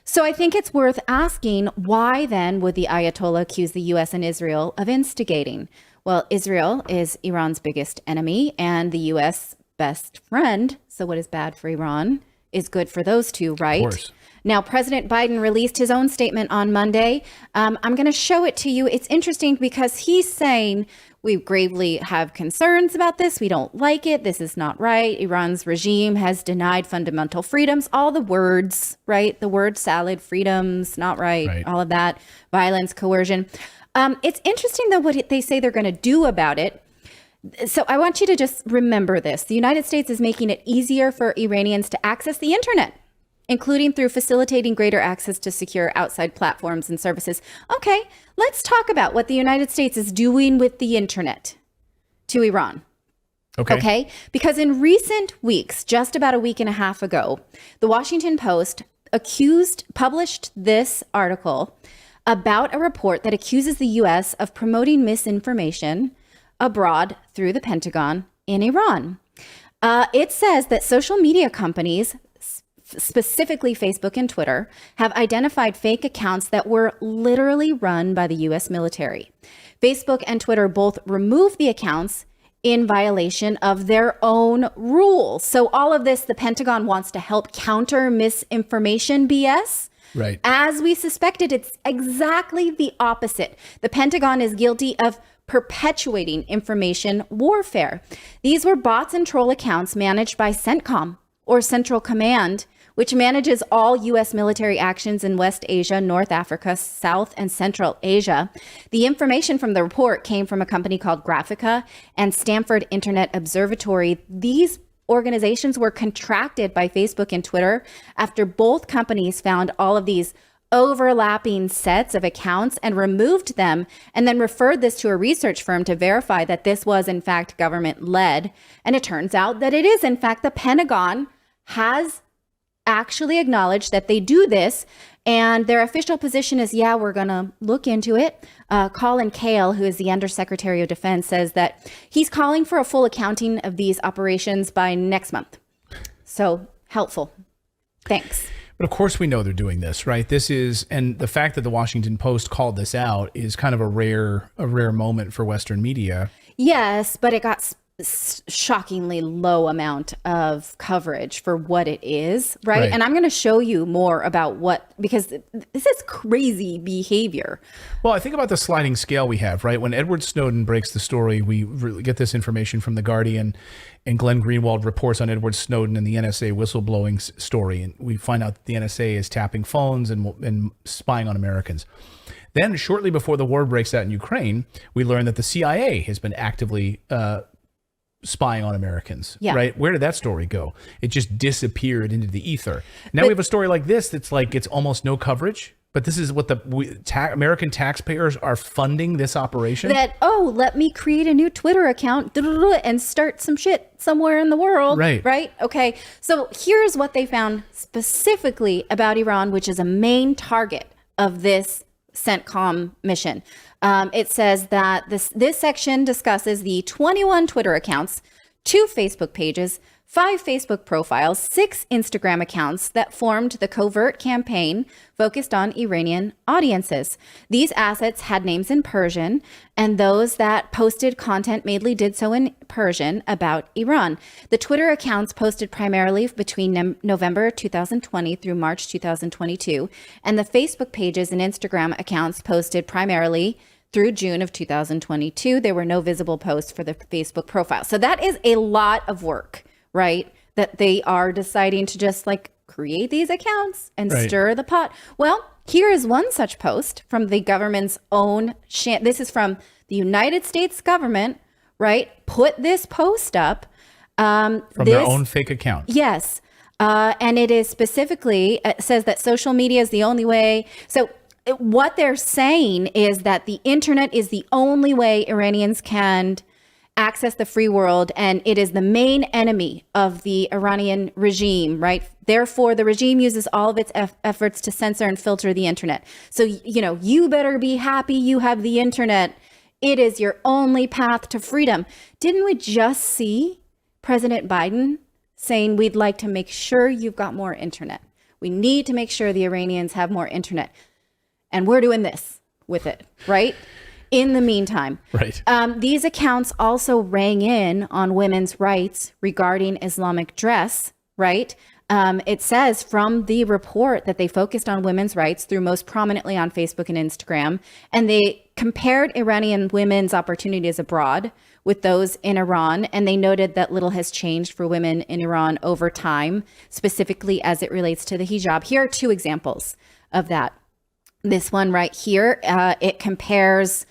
So I think it's worth asking, why then would the Ayatollah accuse the US and Israel of instigating? Well, Israel is Iran's biggest enemy and the US best friend. So what is bad for Iran is good for those two, right? Of course. Now, President Biden released his own statement on Monday. I'm going to show it to you. It's interesting because he's saying we gravely have concerns about this. We don't like it. This is not right. Iran's regime has denied fundamental freedoms. All the words, right? The word salad, freedoms, not right. All of that, violence, coercion. It's interesting, though, what they say they're going to do about it. So I want you to just remember this. The United States is making it easier for Iranians to access the internet, including through facilitating greater access to secure outside platforms and services. Okay, let's talk about what the United States is doing with the internet to Iran. Okay? Because in recent weeks, just about a week and a half ago, the Washington Post published this article about a report that accuses the U.S. of promoting misinformation abroad through the Pentagon in Iran. It says that social media companies, specifically Facebook and Twitter, have identified fake accounts that were literally run by the U.S. military. Facebook and Twitter both removed the accounts in violation of their own rules. So all of this, the Pentagon wants to help counter misinformation BS. Right. As we suspected, it's exactly the opposite. The Pentagon is guilty of perpetuating information warfare. These were bots and troll accounts managed by CENTCOM, or Central Command, which manages all U.S. military actions in West Asia, North Africa, South and Central Asia. The information from the report came from a company called Graphica and Stanford Internet Observatory. These organizations were contracted by Facebook and Twitter after both companies found all of these overlapping sets of accounts and removed them, and then referred this to a research firm to verify that this was in fact government led. And it turns out that it is. In fact, the Pentagon has actually acknowledged that they do this, and their official position is, yeah, we're going to look into it. Colin Kahl, who is the Undersecretary of Defense, says that he's calling for a full accounting of these operations by next month. So helpful. Thanks. But of course we know they're doing this, right? This is, and the fact that the Washington Post called this out is kind of a rare moment for Western media. Yes, but it got shockingly low amount of coverage for what it is, right? And I'm going to show you more about because this is crazy behavior. Well, I think about the sliding scale we have, right? When Edward Snowden breaks the story, we get this information from The Guardian, and Glenn Greenwald reports on Edward Snowden and the NSA whistleblowing story, and we find out that the NSA is tapping phones and spying on Americans. Then shortly before the war breaks out in Ukraine, we learn that the CIA has been actively spying on Americans, right? Where did that story go? It just disappeared into the ether. Now we have a story like this that's like, it's almost no coverage, but this is what American taxpayers are funding this operation. Let me create a new Twitter account and start some shit somewhere in the world. Right? Okay. So here's what they found specifically about Iran, which is a main target of this CENTCOM mission. It says that this section discusses the 21 Twitter accounts, 2 Facebook pages, 5 Facebook profiles, 6 Instagram accounts that formed the covert campaign focused on Iranian audiences. These assets had names in Persian, and those that posted content mainly did so in Persian about Iran. The Twitter accounts posted primarily between November 2020 through March 2022, and the Facebook pages and Instagram accounts posted primarily through June of 2022. There were no visible posts for the Facebook profile. So that is a lot of work, right? That they are deciding to just like create these accounts and stir the pot. Well, here is one such post from the government's own. This is from the United States government, right? Put this post up. From their own fake account. Yes. And it is specifically, it says that social media is the only way. So what they're saying is that the internet is the only way Iranians can access the free world, and it is the main enemy of the Iranian regime, right? Therefore, the regime uses all of its efforts to censor and filter the internet. So, you better be happy you have the internet. It is your only path to freedom. Didn't we just see President Biden saying we'd like to make sure you've got more internet? We need to make sure the Iranians have more internet. And we're doing this with it, right? In the meantime, right. These accounts also rang in on women's rights regarding Islamic dress, right? It says from the report that they focused on women's rights through most prominently on Facebook and Instagram, and they compared Iranian women's opportunities abroad with those in Iran, and they noted that little has changed for women in Iran over time, specifically as it relates to the hijab. Here are two examples of that. This one right here, it compares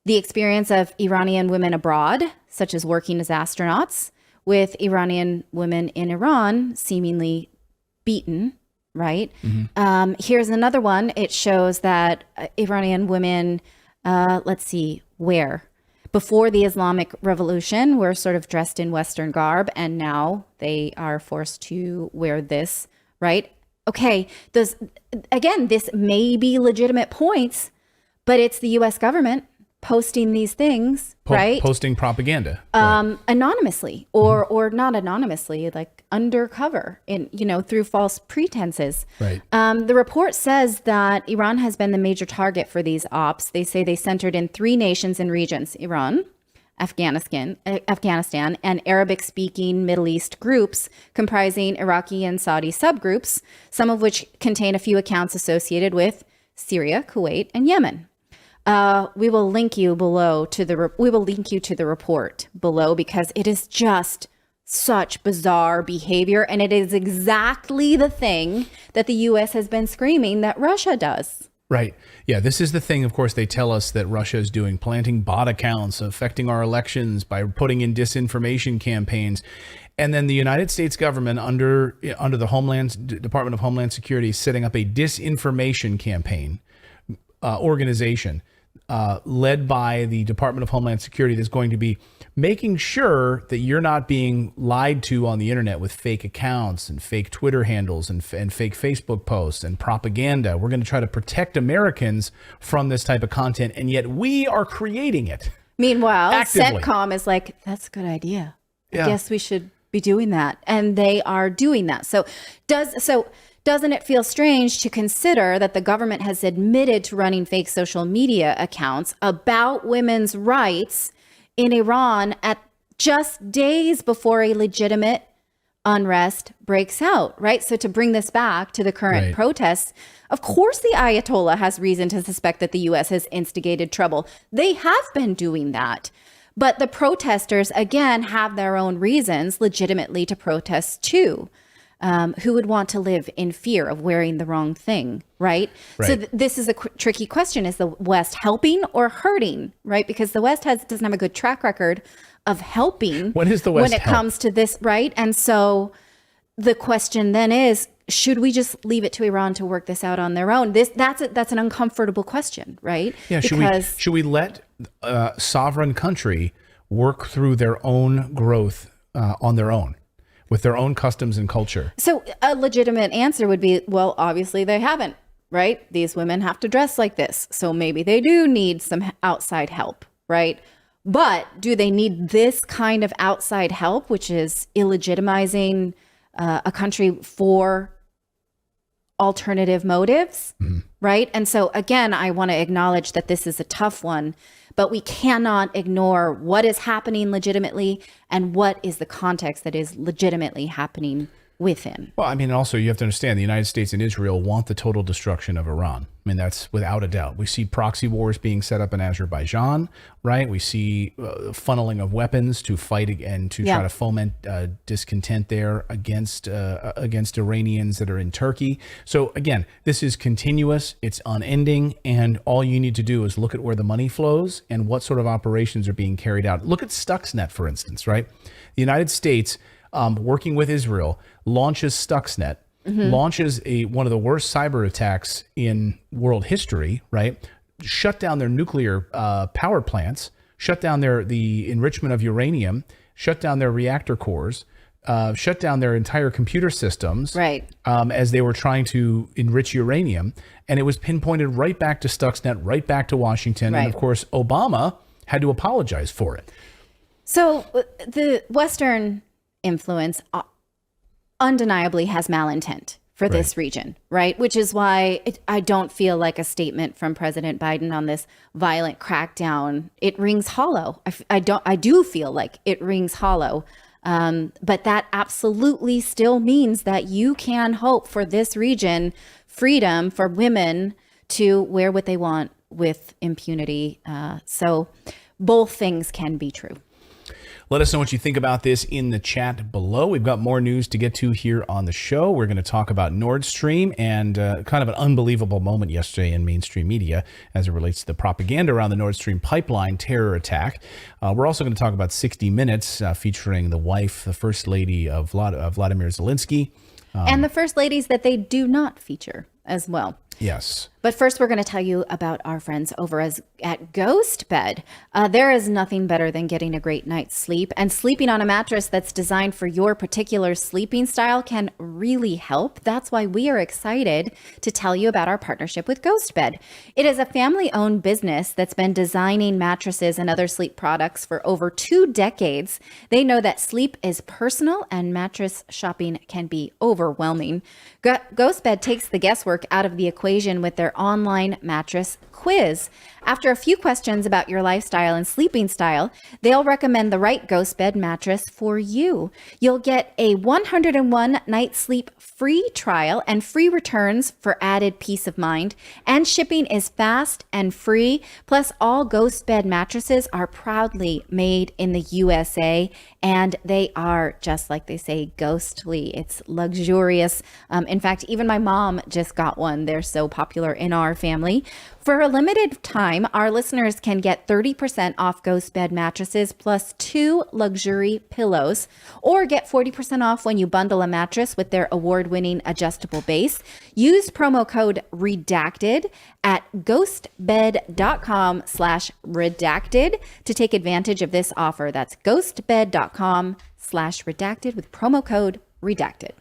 the experience of Iranian women abroad, such as working as astronauts, with Iranian women in Iran seemingly beaten, right? Mm-hmm. Here's another one. It shows that Iranian women, before the Islamic Revolution, were sort of dressed in Western garb, and now they are forced to wear this, right? Okay, this may be legitimate points, but it's the U.S. government posting these things, right? Posting propaganda, anonymously or not anonymously, like undercover through false pretenses. Right. The report says that Iran has been the major target for these ops. They say they centered in 3 nations and regions: Iran, Afghanistan, and Arabic-speaking Middle East groups comprising Iraqi and Saudi subgroups, some of which contain a few accounts associated with Syria, Kuwait, and Yemen. We will link you to the report below, because it is just such bizarre behavior, and it is exactly the thing that the U.S. has been screaming that Russia does. Right. Yeah, this is the thing, of course, they tell us that Russia is doing, planting bot accounts, affecting our elections by putting in disinformation campaigns. And then the United States government under the Department of Homeland Security is setting up a disinformation campaign organization led by the Department of Homeland Security that's going to be making sure that you're not being lied to on the internet with fake accounts and fake Twitter handles and fake Facebook posts and propaganda. We're going to try to protect Americans from this type of content, and yet we are creating it. Meanwhile, actively. CENTCOM is like, that's a good idea. Yeah. I guess we should be doing that. And they are doing that. So doesn't it feel strange to consider that the government has admitted to running fake social media accounts about women's rights in Iran at just days before a legitimate unrest breaks out, right? So to bring this back to the current protests, of course the Ayatollah has reason to suspect that the U.S. has instigated trouble. They have been doing that. But the protesters, again, have their own reasons legitimately to protest too. Who would want to live in fear of wearing the wrong thing, right? So this is a tricky question. Is the West helping or hurting, right? Because the West doesn't have a good track record of helping when it comes to this, right? And so the question then is, should we just leave it to Iran to work this out on their own? That's an uncomfortable question, right? Yeah, should we let a sovereign country work through their own growth on their own, with their own customs and culture? So a legitimate answer would be, well, obviously they haven't, right? These women have to dress like this. So maybe they do need some outside help, right? But do they need this kind of outside help, which is illegitimizing a country for alternative motives, right? And so again, I want to acknowledge that this is a tough one, but we cannot ignore what is happening legitimately and what is the context that is legitimately happening within. Well, I mean, also you have to understand the United States and Israel want the total destruction of Iran. I mean, that's without a doubt. We see proxy wars being set up in Azerbaijan, right? We see funneling of weapons to fight and to try to foment discontent there against Iranians that are in Turkey. So again, this is continuous, it's unending, and all you need to do is look at where the money flows and what sort of operations are being carried out. Look at Stuxnet, for instance, right? The United States, working with Israel, launches Stuxnet, launches one of the worst cyber attacks in world history, right? Shut down their nuclear power plants, shut down the enrichment of uranium, shut down their reactor cores, shut down their entire computer systems, right? As they were trying to enrich uranium, and it was pinpointed right back to Stuxnet, right back to Washington, Right. and of course Obama had to apologize for it. So the Western influence undeniably has malintent for this region, right? Which is why I don't feel like a statement from President Biden on this violent crackdown, it rings hollow. I do feel like it rings hollow. But that absolutely still means that you can hope for this region freedom for women to wear what they want with impunity. So both things can be true. Let us know what you think about this in the chat below. We've got more news to get to here on the show. We're going to talk about Nord Stream and kind of an unbelievable moment yesterday in mainstream media as it relates to the propaganda around the Nord Stream pipeline terror attack. We're also going to talk about 60 Minutes featuring the wife, the first lady of Vladimir Zelensky. And the first ladies that they do not feature as well. Yes. But first, we're going to tell you about our friends over at Ghost Bed. There is nothing better than getting a great night's sleep, and sleeping on a mattress that's designed for your particular sleeping style can really help. That's why we are excited to tell you about our partnership with Ghost Bed. It is a family-owned business that's been designing mattresses and other sleep products for over 2 decades. They know that sleep is personal and mattress shopping can be overwhelming. Ghost Bed takes the guesswork out of the equation with their online mattress quiz. After a few questions about your lifestyle and sleeping style, they'll recommend the right Ghost Bed mattress for you. You'll get a 101 night sleep free trial and free returns for added peace of mind. And shipping is fast and free. Plus, all Ghost Bed mattresses are proudly made in the USA, and they are, just like they say, ghostly. It's luxurious. In fact, even my mom just got one. They're so popular in our family. For a limited time, our listeners can get 30% off Ghost Bed mattresses plus 2 luxury pillows, or get 40% off when you bundle a mattress with their award-winning adjustable base. Use promo code REDACTED at ghostbed.com/redacted to take advantage of this offer. That's ghostbed.com/redacted with promo code REDACTED.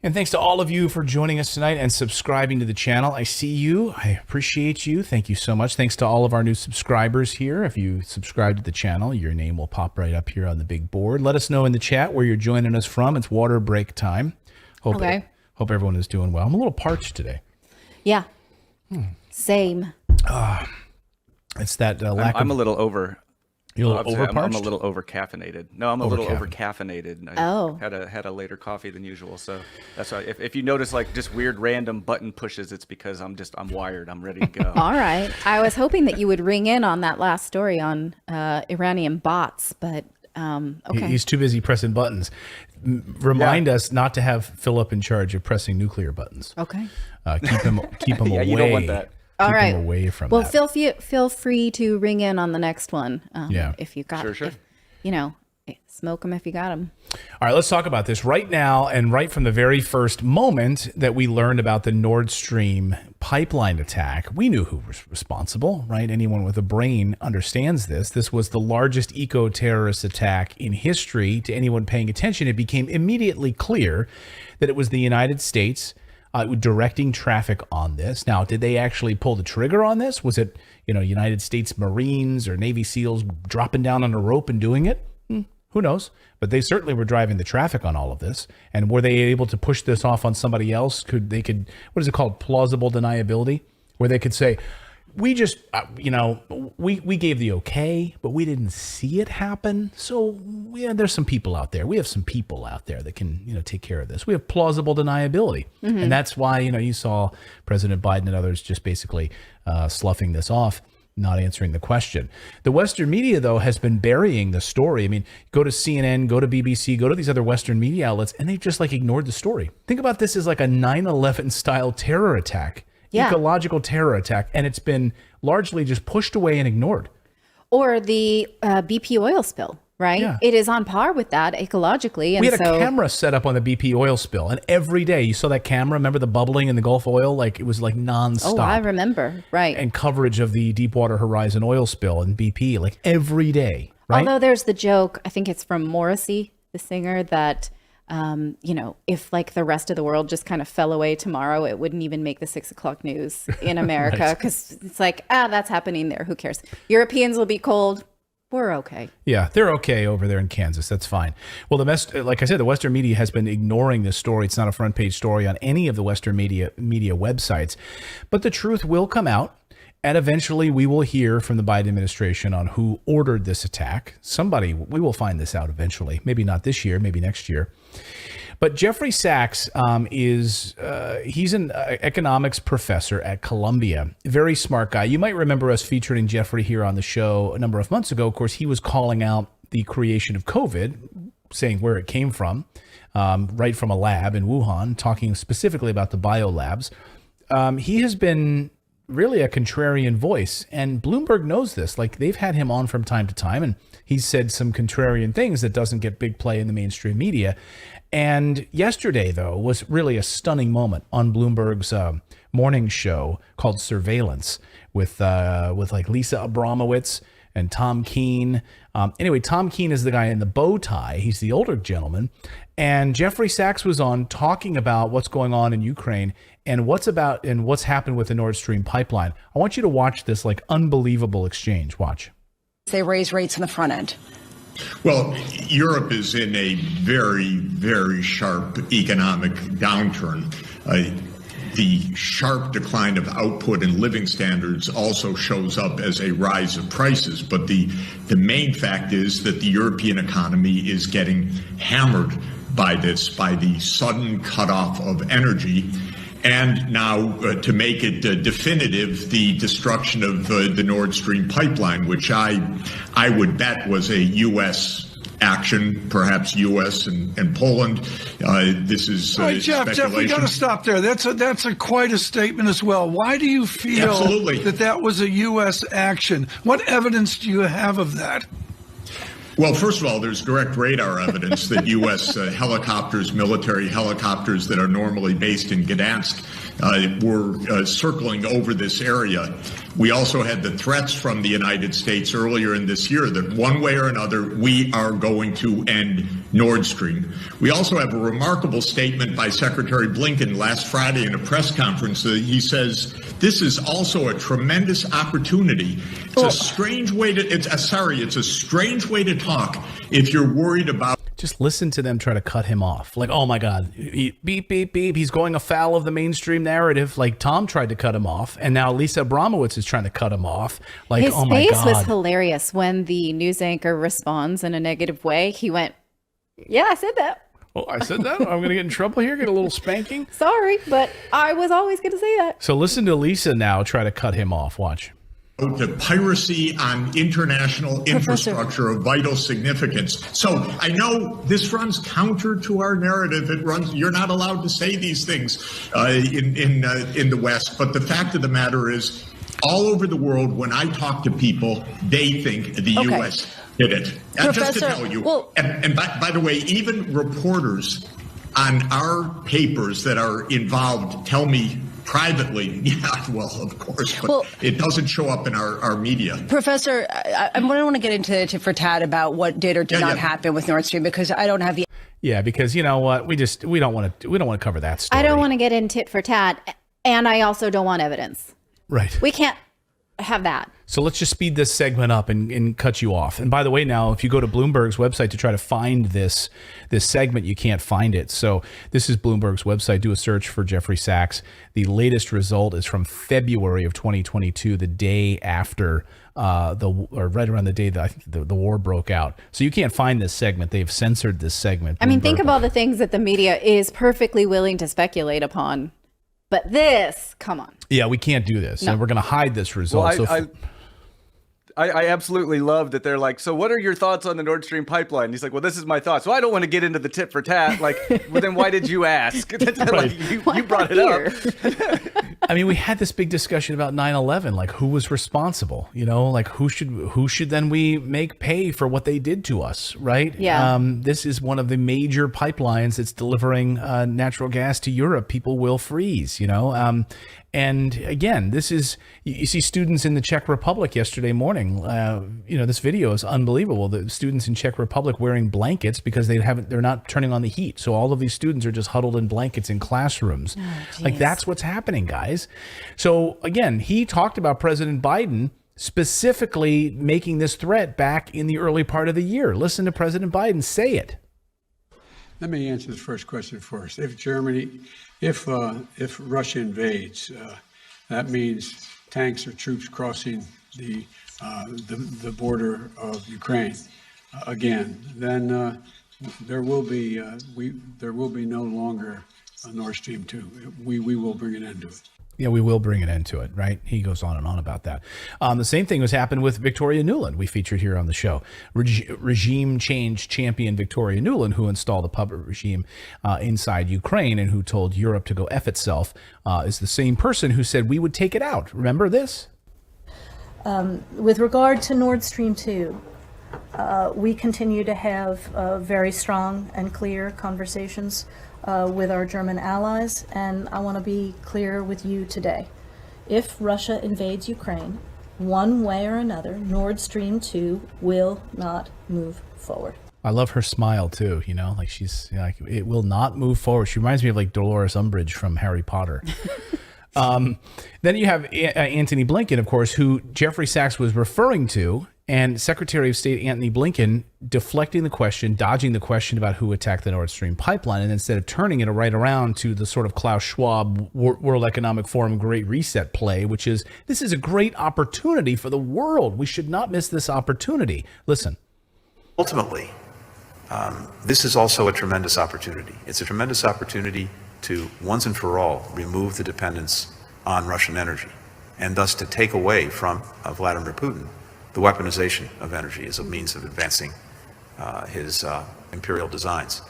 And thanks to all of you for joining us tonight and subscribing to the channel. I see you. I appreciate you. Thank you so much. Thanks to all of our new subscribers here. If you subscribe to the channel, your name will pop right up here on the big board. Let us know in the chat where you're joining us from. It's water break time. Hope everyone is doing well. I'm a little parched today. Yeah. Same. It's that lack I'm of... a little over. You're a little over-parched? I'm a little over caffeinated. No, I'm a little over caffeinated. I had a later coffee than usual, so that's why. If you notice like just weird random button pushes, it's because I'm wired. I'm ready to go. All right. I was hoping that you would ring in on that last story on Iranian bots, but okay. He's too busy pressing buttons. Remind us not to have Philip in charge of pressing nuclear buttons. Okay. Keep him Yeah, away. you don't want that. All Keep right. him away from well, that. feel free to ring in on the next one. If you got, Sure. smoke them if you got them. All right, let's talk about this right now. And right from the very first moment that we learned about the Nord Stream pipeline attack, we knew who was responsible, right? Anyone with a brain understands this. This was the largest eco-terrorist attack in history. To anyone paying attention, it became immediately clear that it was the United States directing traffic on this. Now, did they actually pull the trigger on this? Was it, United States Marines or Navy SEALs dropping down on a rope and doing it? Who knows? But they certainly were driving the traffic on all of this. And were they able to push this off on somebody else? What is it called? Plausible deniability? Where they could say, we just, we gave the okay, but we didn't see it happen. So there's some people out there. We have some people out there that can, take care of this. We have plausible deniability. Mm-hmm. And that's why, you saw President Biden and others just basically sloughing this off, not answering the question. The Western media, though, has been burying the story. I mean, go to CNN, go to BBC, go to these other Western media outlets, and they've just ignored the story. Think about this as like a 9/11 style terror attack. Yeah. Ecological terror attack, and it's been largely just pushed away and ignored. Or the BP oil spill, right? Yeah. It is on par with that ecologically. And we had a camera set up on the BP oil spill, and every day you saw that camera. Remember the bubbling in the Gulf oil? Like it was like nonstop. Oh, I remember. Right. And coverage of the Deepwater Horizon oil spill and BP, like every day, right? Although there's the joke, I think it's from Morrissey, the singer, that you know, if like the rest of the world just kind of fell away tomorrow, it wouldn't even make the 6 o'clock news in America, because it's like, that's happening there. Who cares? Europeans will be cold. We're okay. Yeah, they're okay over there in Kansas. That's fine. Well, like I said, the Western media has been ignoring this story. It's not a front page story on any of the Western media websites, but the truth will come out. And eventually we will hear from the Biden administration on who ordered this attack. We will find this out eventually. Maybe not this year, maybe next year. But Jeffrey Sachs he's an economics professor at Columbia. Very smart guy. You might remember us featuring Jeffrey here on the show a number of months ago. Of course, he was calling out the creation of COVID, saying where it came from, right from a lab in Wuhan, talking specifically about the biolabs. He has been really a contrarian voice, and Bloomberg knows this. Like, they've had him on from time to time, and he's said some contrarian things that doesn't get big play in the mainstream media. And yesterday, though, was really a stunning moment on Bloomberg's morning show called Surveillance with like Lisa Abramowitz and Tom Keene. Anyway, Tom Keene is the guy in the bow tie. He's the older gentleman. And Jeffrey Sachs was on talking about what's going on in Ukraine and what's happened with the Nord Stream pipeline. I want you to watch this like unbelievable exchange. Watch. They raise rates on the front end. Well, Europe is in a very, very sharp economic downturn. The sharp decline of output and living standards also shows up as a rise of prices. But the main fact is that the European economy is getting hammered by the sudden cutoff of energy. And now, to make it definitive, the destruction of the Nord Stream pipeline, which I would bet was a U.S. action, perhaps U.S. and Poland. This is Jeff, we got to stop there. That's quite a statement as well. Why do you feel that was a U.S. action? What evidence do you have of that? Well, first of all, there's direct radar evidence that U.S. helicopters, military helicopters that are normally based in Gdansk, were circling over this area. We also had the threats from the United States earlier in this year that one way or another, we are going to end Nord Stream. We also have a remarkable statement by Secretary Blinken last Friday in a press conference. He says, this is also a tremendous opportunity. It's a strange way to talk if you're worried about. Just listen to them try to cut him off. Like, oh my God, beep, beep, beep. He's going afoul of the mainstream narrative. Like Tom tried to cut him off. And now Lisa Abramowitz is trying to cut him off. Like, his oh my God. face was hilarious when the news anchor responds in a negative way. He went, yeah, I said that. Oh, I said that? I'm going to get in trouble here, get a little spanking? Sorry, but I was always going to say that. So listen to Lisa now try to cut him off. Watch. To piracy on international infrastructure of vital significance. So I know this runs counter to our narrative. You're not allowed to say these things in the West. But the fact of the matter is, all over the world, when I talk to people, they think the U.S. did it. Just to tell you. And by the way, even reporters on our papers that are involved tell me privately, yeah, well, of course, but it doesn't show up in our media. Professor, I don't want to get into tit for tat about what did or did not happen with Nord Stream, because I don't have the. Yeah, because you know what, we don't want to cover that story. I don't want to get in tit for tat, and I also don't want evidence. Right. We can't have that. So let's just speed this segment up and cut you off. And by the way, now, if you go to Bloomberg's website to try to find this segment, you can't find it. So this is Bloomberg's website. Do a search for Jeffrey Sachs. The latest result is from February of 2022, the day after right around the day that I think the war broke out. So you can't find this segment. They've censored this segment. I mean, think of all the things that the media is perfectly willing to speculate upon. But this, come on. Yeah, we can't do this. No. And we're going to hide this result. Well, I absolutely love that they're like, so what are your thoughts on the Nord Stream pipeline? And he's like, well, this is my thoughts. So I don't want to get into the tit for tat. Like, well, then why did you ask? Right. Like, you brought it up. I mean, we had this big discussion about 9/11, like who was responsible, like who should then we make pay for what they did to us, right? Yeah. This is one of the major pipelines that's delivering natural gas to Europe. People will freeze, and again, this is, you see students in the Czech Republic yesterday morning. This video is unbelievable. The students in Czech Republic wearing blankets because they're not turning on the heat. So all of these students are just huddled in blankets in classrooms. Like that's what's happening, guys. So again, he talked about President Biden specifically making this threat back in the early part of the year. Listen to President Biden say it. Let me answer the first question first. If Russia invades, that means tanks or troops crossing the border of Ukraine again. Then there will be no longer a Nord Stream 2. We will bring an end to it. Yeah, we will bring an end to it, right? He goes on and on about that. The same thing has happened with Victoria Nuland, we featured here on the show. Regime change champion Victoria Nuland, who installed a puppet regime inside Ukraine and who told Europe to go F itself, is the same person who said we would take it out. Remember this? With regard to Nord Stream 2, we continue to have very strong and clear conversations with our German allies, and I want to be clear with you today. If Russia invades Ukraine, one way or another, Nord Stream 2 will not move forward. I love her smile too, like she's like, it will not move forward. She reminds me of like Dolores Umbridge from Harry Potter. Then you have Antony Blinken, of course, who Jeffrey Sachs was referring to, and Secretary of State Antony Blinken deflecting the question, dodging the question about who attacked the Nord Stream pipeline, and instead of turning it right around to the sort of Klaus Schwab World Economic Forum Great Reset play, which is, this is a great opportunity for the world. We should not miss this opportunity. Listen. Ultimately, this is also a tremendous opportunity. It's a tremendous opportunity to once and for all remove the dependence on Russian energy, and thus to take away from Vladimir Putin the weaponization of energy as a means of advancing his imperial designs.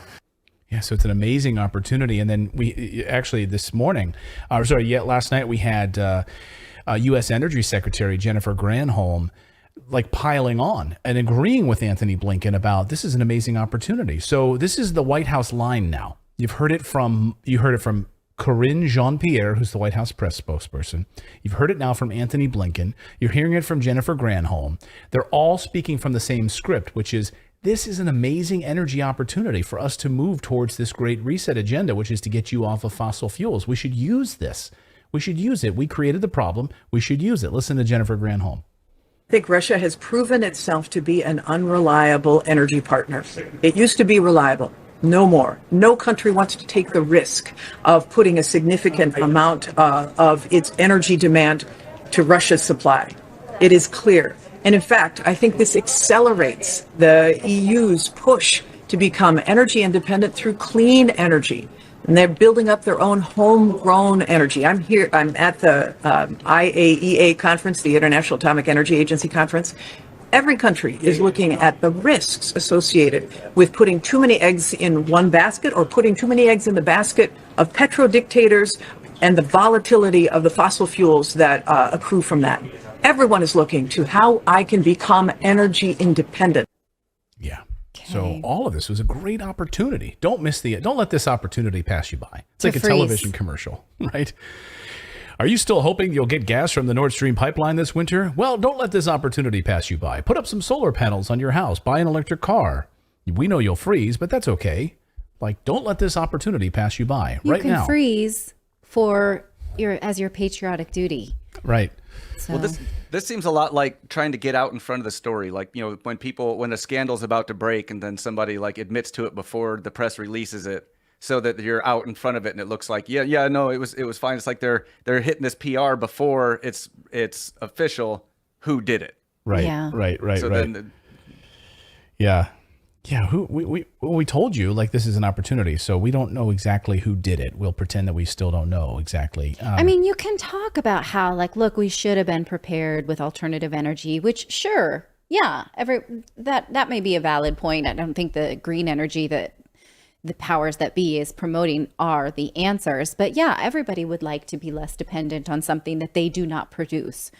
Yeah, so it's an amazing opportunity. And then we actually last night we had U.S. Energy Secretary Jennifer Granholm like piling on and agreeing with Antony Blinken about this is an amazing opportunity. So this is the White House line now. You heard it from Karine Jean-Pierre, who's the White House press spokesperson. You've heard it now from Antony Blinken. You're hearing it from Jennifer Granholm. They're all speaking from the same script, which is this is an amazing energy opportunity for us to move towards this great reset agenda, which is to get you off of fossil fuels. We should use this. We should use it. We created the problem. We should use it. Listen to Jennifer Granholm. I think Russia has proven itself to be an unreliable energy partner. It used to be reliable. No more. No country wants to take the risk of putting a significant amount of its energy demand to Russia's supply. It is clear. And in fact, I think this accelerates the EU's push to become energy independent through clean energy. And they're building up their own homegrown energy. I'm at the IAEA conference, the International Atomic Energy Agency conference. Every country is looking at the risks associated with putting too many eggs in one basket or putting too many eggs in the basket of petro-dictators and the volatility of the fossil fuels that accrue from that. Everyone is looking to how I can become energy independent. Yeah. Okay. So all of this was a great opportunity. Don't let this opportunity pass you by. It's like a television commercial, right? Are you still hoping you'll get gas from the Nord Stream pipeline this winter? Well, don't let this opportunity pass you by. Put up some solar panels on your house. Buy an electric car. We know you'll freeze, but that's okay. Like, don't let this opportunity pass you by right now. You can freeze as your patriotic duty. Right. So. Well, this seems a lot like trying to get out in front of the story. Like, when a scandal's about to break and then somebody like admits to it before the press releases it, so that you're out in front of it and it looks like, no, it was fine. It's like they're hitting this PR before it's official who did it. Right. Yeah. Right. So right. Then yeah. We told you like this is an opportunity, so we don't know exactly who did it. We'll pretend that we still don't know exactly. I mean, you can talk about how look, we should have been prepared with alternative energy, which sure. Yeah. That may be a valid point. I don't think the green energy that the powers that be is promoting are the answers. But yeah, everybody would like to be less dependent on something that they do not produce.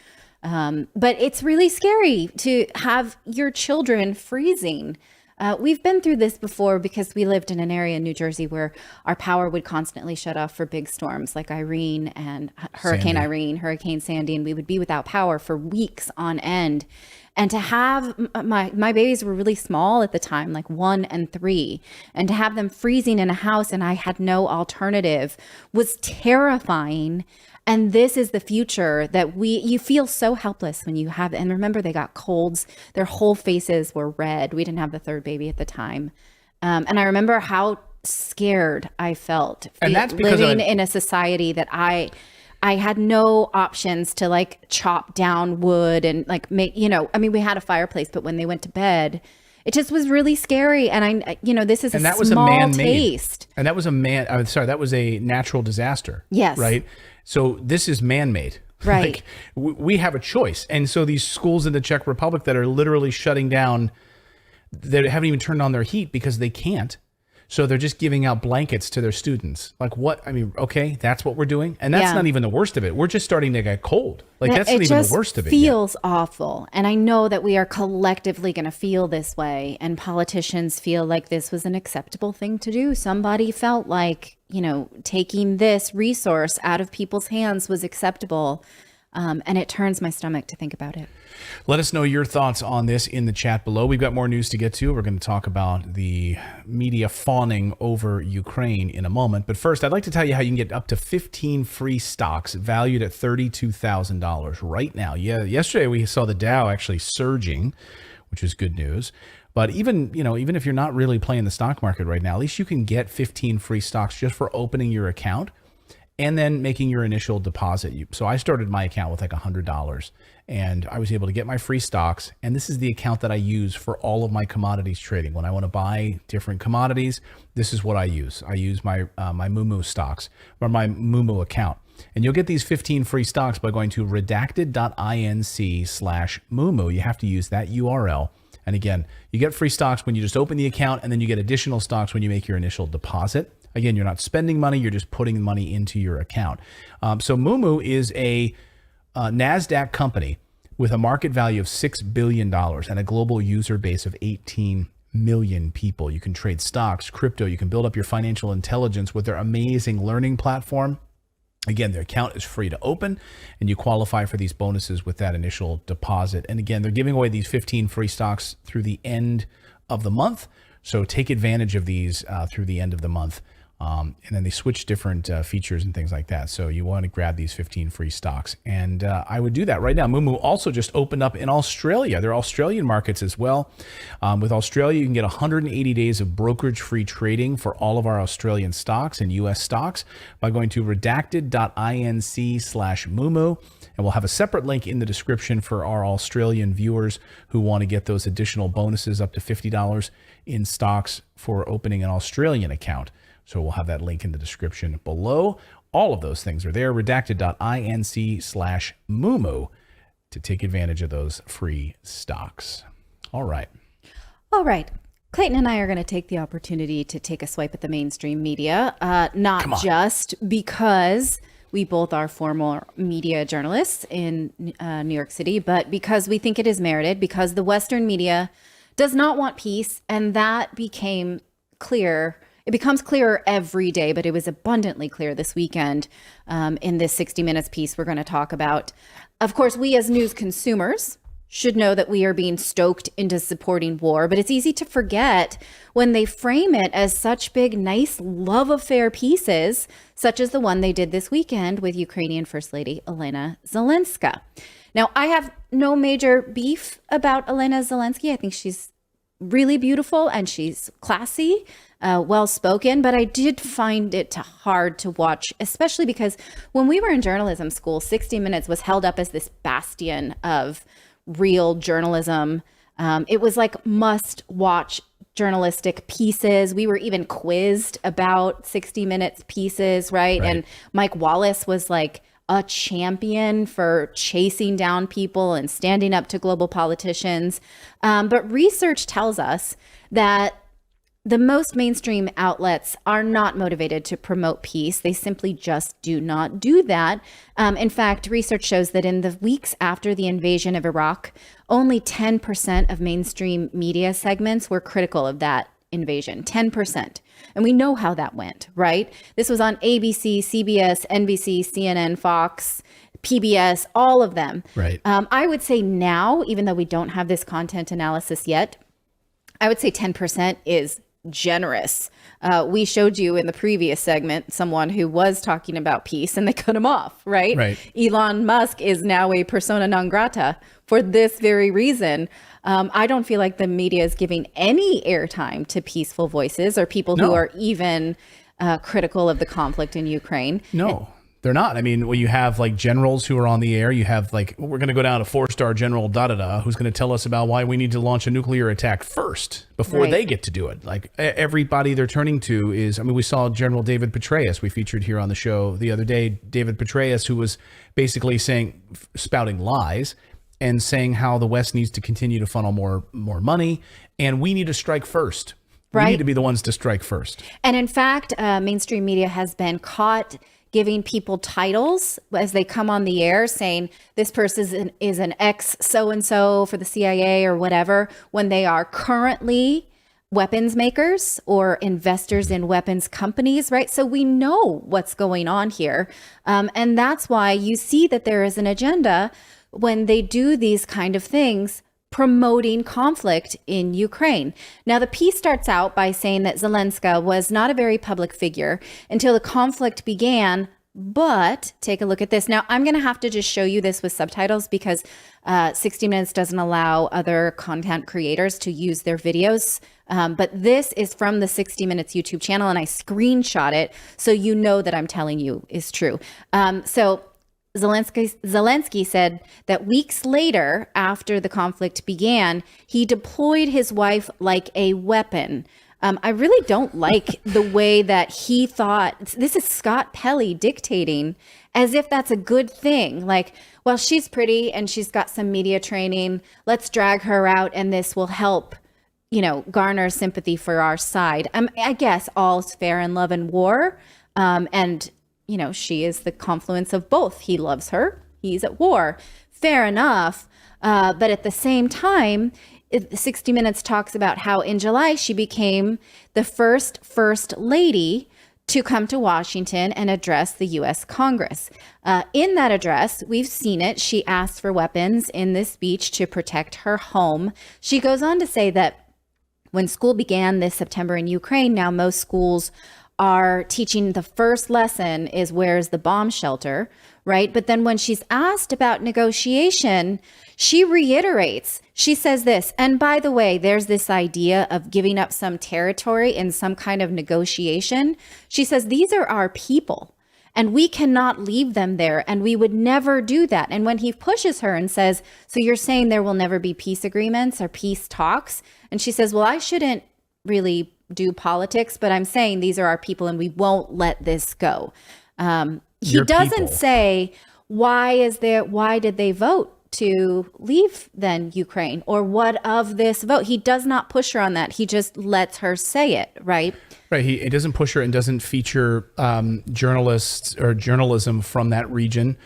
But it's really scary to have your children freezing. We've been through this before because we lived in an area in New Jersey where our power would constantly shut off for big storms like Irene and Hurricane Irene, Hurricane Sandy, and we would be without power for weeks on end. And to have my babies were really small at the time, like 1 and 3, and to have them freezing in a house and I had no alternative was terrifying. And this is the future that you feel so helpless when you have, and remember they got colds, their whole faces were red. We didn't have the third baby at the time. And I remember how scared I felt and that's because living in a society that I had no options to like chop down wood and like make, I mean, we had a fireplace, but when they went to bed, it just was really scary. And this is that small taste. And that was that was a natural disaster. Yes. Right. So this is man-made. Right. Like, we have a choice. And so these schools in the Czech Republic that are literally shutting down, they haven't even turned on their heat because they can't. So they're just giving out blankets to their students. Like what? I mean, okay, that's what we're doing. And that's not even the worst of it. We're just starting to get cold. Like that's not even the worst of it. It feels awful. And I know that we are collectively going to feel this way. And politicians feel like this was an acceptable thing to do. Somebody felt like, taking this resource out of people's hands was acceptable. And it turns my stomach to think about it. Let us know your thoughts on this in the chat below. We've got more news to get to. We're going to talk about the media fawning over Ukraine in a moment. But first, I'd like to tell you how you can get up to 15 free stocks valued at $32,000 right now. Yeah, yesterday we saw the Dow actually surging, which is good news. But even if you're not really playing the stock market right now, at least you can get 15 free stocks just for opening your account and then making your initial deposit. So I started my account with like $100 and I was able to get my free stocks. And this is the account that I use for all of my commodities trading. When I want to buy different commodities, this is what I use. I use my my Moomoo stocks or my Moomoo account. And you'll get these 15 free stocks by going to redacted.inc/Moomoo. You have to use that URL. And again, you get free stocks when you just open the account, and then you get additional stocks when you make your initial deposit. Again, you're not spending money, you're just putting money into your account. So Moomoo is a NASDAQ company with a market value of $6 billion and a global user base of 18 million people. You can trade stocks, crypto, you can build up your financial intelligence with their amazing learning platform. Again, their account is free to open and you qualify for these bonuses with that initial deposit. And again, they're giving away these 15 free stocks through the end of the month. So take advantage of these through the end of the month. And then they switch different features and things like that. So you want to grab these 15 free stocks. And I would do that right now. Moomoo also just opened up in Australia. They're Australian markets as well. With Australia, you can get 180 days of brokerage-free trading for all of our Australian stocks and U.S. stocks by going to redacted.inc/Moomoo. And we'll have a separate link in the description for our Australian viewers who want to get those additional bonuses up to $50 in stocks for opening an Australian account. So we'll have that link in the description below. All of those things are there, redacted.inc/Moomoo to take advantage of those free stocks. All right. Clayton and I are going to take the opportunity to take a swipe at the mainstream media, not just because we both are former media journalists in New York City, but because we think it is merited, because the Western media does not want peace. And that became clear. It becomes clearer every day, but it was abundantly clear this weekend in this 60 Minutes piece we're going to talk about. Of course, we as news consumers should know that we are being stoked into supporting war, but it's easy to forget when they frame it as such big, nice love affair pieces, such as the one they did this weekend with Ukrainian First Lady Olena Zelenska. Now, I have no major beef about Olena Zelensky. I think she's really beautiful and she's classy. Well-spoken, but I did find it hard to watch, especially because when we were in journalism school, 60 Minutes was held up as this bastion of real journalism. It was like must-watch journalistic pieces. We were even quizzed about 60 Minutes pieces, right? And Mike Wallace was like a champion for chasing down people and standing up to global politicians. But research tells us that the most mainstream outlets are not motivated to promote peace. They simply just do not do that. In fact, research shows that in the weeks after the invasion of Iraq, only 10% of mainstream media segments were critical of that invasion. 10%. And we know how that went, right? This was on ABC, CBS, NBC, CNN, Fox, PBS, all of them. Right. I would say now, even though we don't have this content analysis yet, I would say 10% is generous. We showed you in the previous segment someone who was talking about peace and they cut him off, right? Right. Elon Musk is now a persona non grata for this very reason. I don't feel like the media is giving any airtime to peaceful voices or people who are even critical of the conflict in Ukraine. No. They're not. I mean, when you have like generals who are on the air, you have like, we're going to go down to 4-star general who's going to tell us about why we need to launch a nuclear attack first before they get to do it. Like everybody they're turning to is, I mean, we saw General David Petraeus, we featured here on the show the other day, David Petraeus, who was basically spouting lies and saying how the West needs to continue to funnel more money and we need to strike first. Right. We need to be the ones to strike first. And in fact, mainstream media has been caught giving people titles as they come on the air saying this person is an ex so-and-so for the CIA or whatever, when they are currently weapons makers or investors in weapons companies, right? So we know what's going on here. And that's why you see that there is an agenda when they do these kind of things, promoting conflict in Ukraine. Now, the piece starts out by saying that Zelensky was not a very public figure until the conflict began. But take a look at this. Now, I'm going to have to just show you this with subtitles because 60 Minutes doesn't allow other content creators to use their videos. But this is from the 60 Minutes YouTube channel, and I screenshot it so you know that I'm telling you is true. So Zelensky said that weeks later, after the conflict began, he deployed his wife like a weapon. I really don't like the way that he thought. This is Scott Pelley dictating as if that's a good thing. Like, well, she's pretty and she's got some media training. Let's drag her out and this will help, garner sympathy for our side. I guess all's fair in love and war. And she is the confluence of both. He loves her. He's at war. Fair enough. But at the same time, 60 Minutes talks about how in July she became the first lady to come to Washington and address the U.S. Congress. In that address, we've seen it. She asked for weapons in this speech to protect her home. She goes on to say that when school began this September in Ukraine, now most schools are teaching the first lesson is where's the bomb shelter, right? But then when she's asked about negotiation, she reiterates, she says this, and by the way, there's this idea of giving up some territory in some kind of negotiation. She says, these are our people and we cannot leave them there and we would never do that. And when he pushes her and says, so you're saying there will never be peace agreements or peace talks? And she says, well, I shouldn't really do politics, but I'm saying these are our people and we won't let this go. He doesn't say why did they vote to leave then Ukraine or what of this vote? He does not push her on that. He just lets her say it, right? Right. He doesn't push her and doesn't feature journalists or journalism from that region.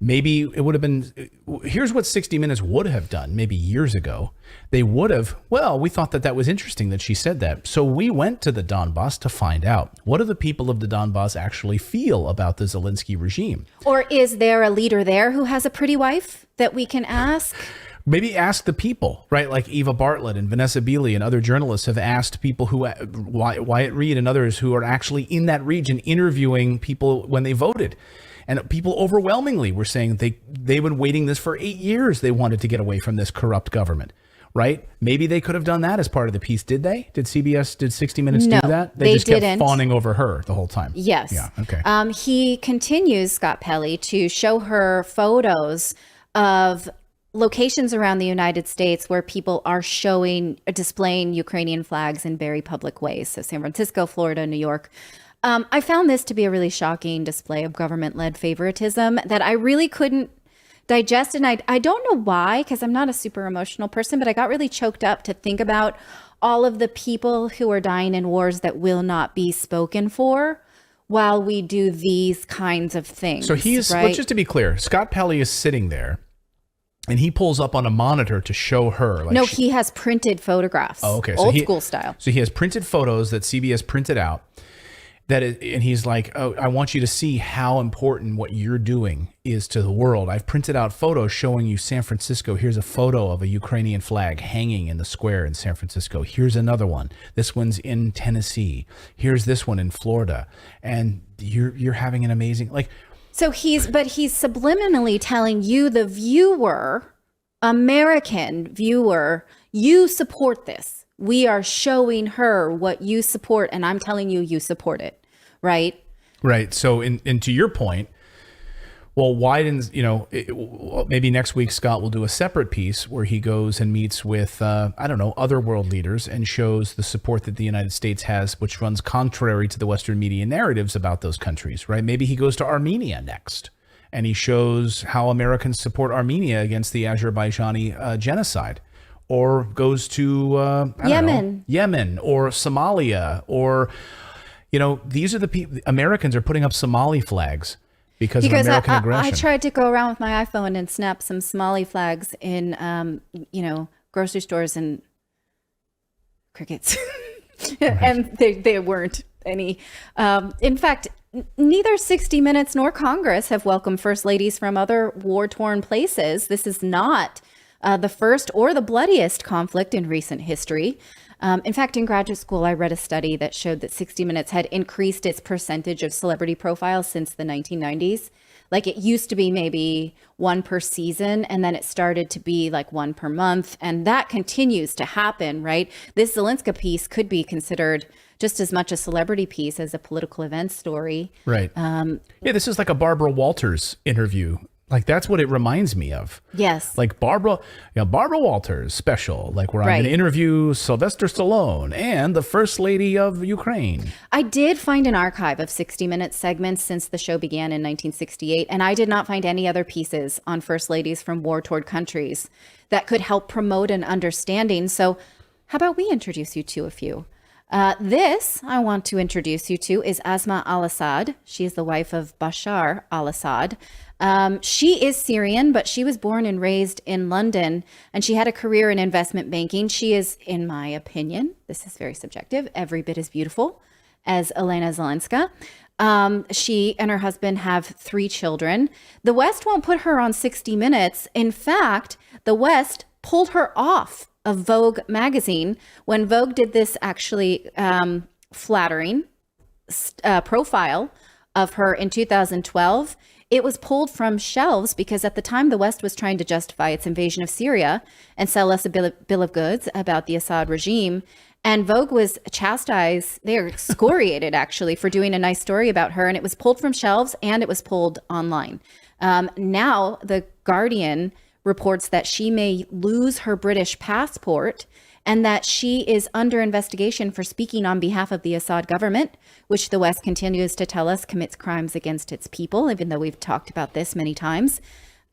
Maybe it would have been, here's what 60 Minutes would have done maybe years ago. They would have, well, we thought that was interesting that she said that. So we went to the Donbass to find out, what do the people of the Donbass actually feel about the Zelensky regime? Or is there a leader there who has a pretty wife that we can ask? Maybe ask the people, right? Like Eva Bartlett and Vanessa Beeley and other journalists have asked people who, Wyatt Reed and others who are actually in that region interviewing people when they voted. And people overwhelmingly were saying they've been waiting this for 8 years. They wanted to get away from this corrupt government, right? Maybe they could have done that as part of the piece. Did they? Did 60 Minutes do that? They just kept fawning over her the whole time. Yes. Yeah. Okay. He continues, Scott Pelley, to show her photos of locations around the United States where people are displaying Ukrainian flags in very public ways. So San Francisco, Florida, New York. I found this to be a really shocking display of government-led favoritism that I really couldn't digest. And I don't know why, because I'm not a super emotional person, but I got really choked up to think about all of the people who are dying in wars that will not be spoken for while we do these kinds of things. So he's, right? just to be clear, Scott Pelley is sitting there and he pulls up on a monitor to show her. Like no, he has printed photographs. Oh, okay. Old school style. So he has printed photos that CBS printed out. And he's like, oh, I want you to see how important what you're doing is to the world. I've printed out photos showing you San Francisco. Here's a photo of a Ukrainian flag hanging in the square in San Francisco. Here's another one. This one's in Tennessee. Here's this one in Florida. And you're having an amazing, like. So he's subliminally telling you, the viewer, American viewer, you support this. We are showing her what you support, and I'm telling you, you support it, right? Right. So, and to your point, well, why didn't, maybe next week Scott will do a separate piece where he goes and meets with, other world leaders and shows the support that the United States has, which runs contrary to the Western media narratives about those countries, right? Maybe he goes to Armenia next and he shows how Americans support Armenia against the Azerbaijani genocide. Or goes to Yemen or Somalia, or these are the people. Americans are putting up Somali flags because of American aggression. I tried to go around with my iPhone and snap some Somali flags in grocery stores, and crickets, and they weren't any. In fact, neither 60 Minutes nor Congress have welcomed first ladies from other war-torn places. This is not the first or the bloodiest conflict in recent history. In fact, in graduate school, I read a study that showed that 60 Minutes had increased its percentage of celebrity profiles since the 1990s. Like, it used to be maybe one per season, and then it started to be like one per month. And that continues to happen, right? This Zelensky piece could be considered just as much a celebrity piece as a political event story. Right. This is like a Barbara Walters interview. Like, that's what it reminds me of. Yes. Like Barbara Walters special, like where I'm going to interview Sylvester Stallone and the First Lady of Ukraine. I did find an archive of 60 Minutes segments since the show began in 1968, and I did not find any other pieces on First Ladies from war-torn countries that could help promote an understanding. So how about we introduce you to a few? This I want to introduce you to is Asma al-Assad. She is the wife of Bashar al-Assad. She is Syrian, but she was born and raised in London, and she had a career in investment banking. She is, in my opinion, this is very subjective, every bit as beautiful as Elena Zelenska. She and her husband have 3 children. The West won't put her on 60 Minutes. In fact, the West pulled her off of Vogue magazine when Vogue did this actually flattering profile of her in 2012. It was pulled from shelves because at the time the West was trying to justify its invasion of Syria and sell us a bill of goods about the Assad regime. And Vogue was chastised, they were excoriated actually, for doing a nice story about her. And it was pulled from shelves and it was pulled online. Now the Guardian reports that she may lose her British passport and that she is under investigation for speaking on behalf of the Assad government, which the West continues to tell us commits crimes against its people, even though we've talked about this many times.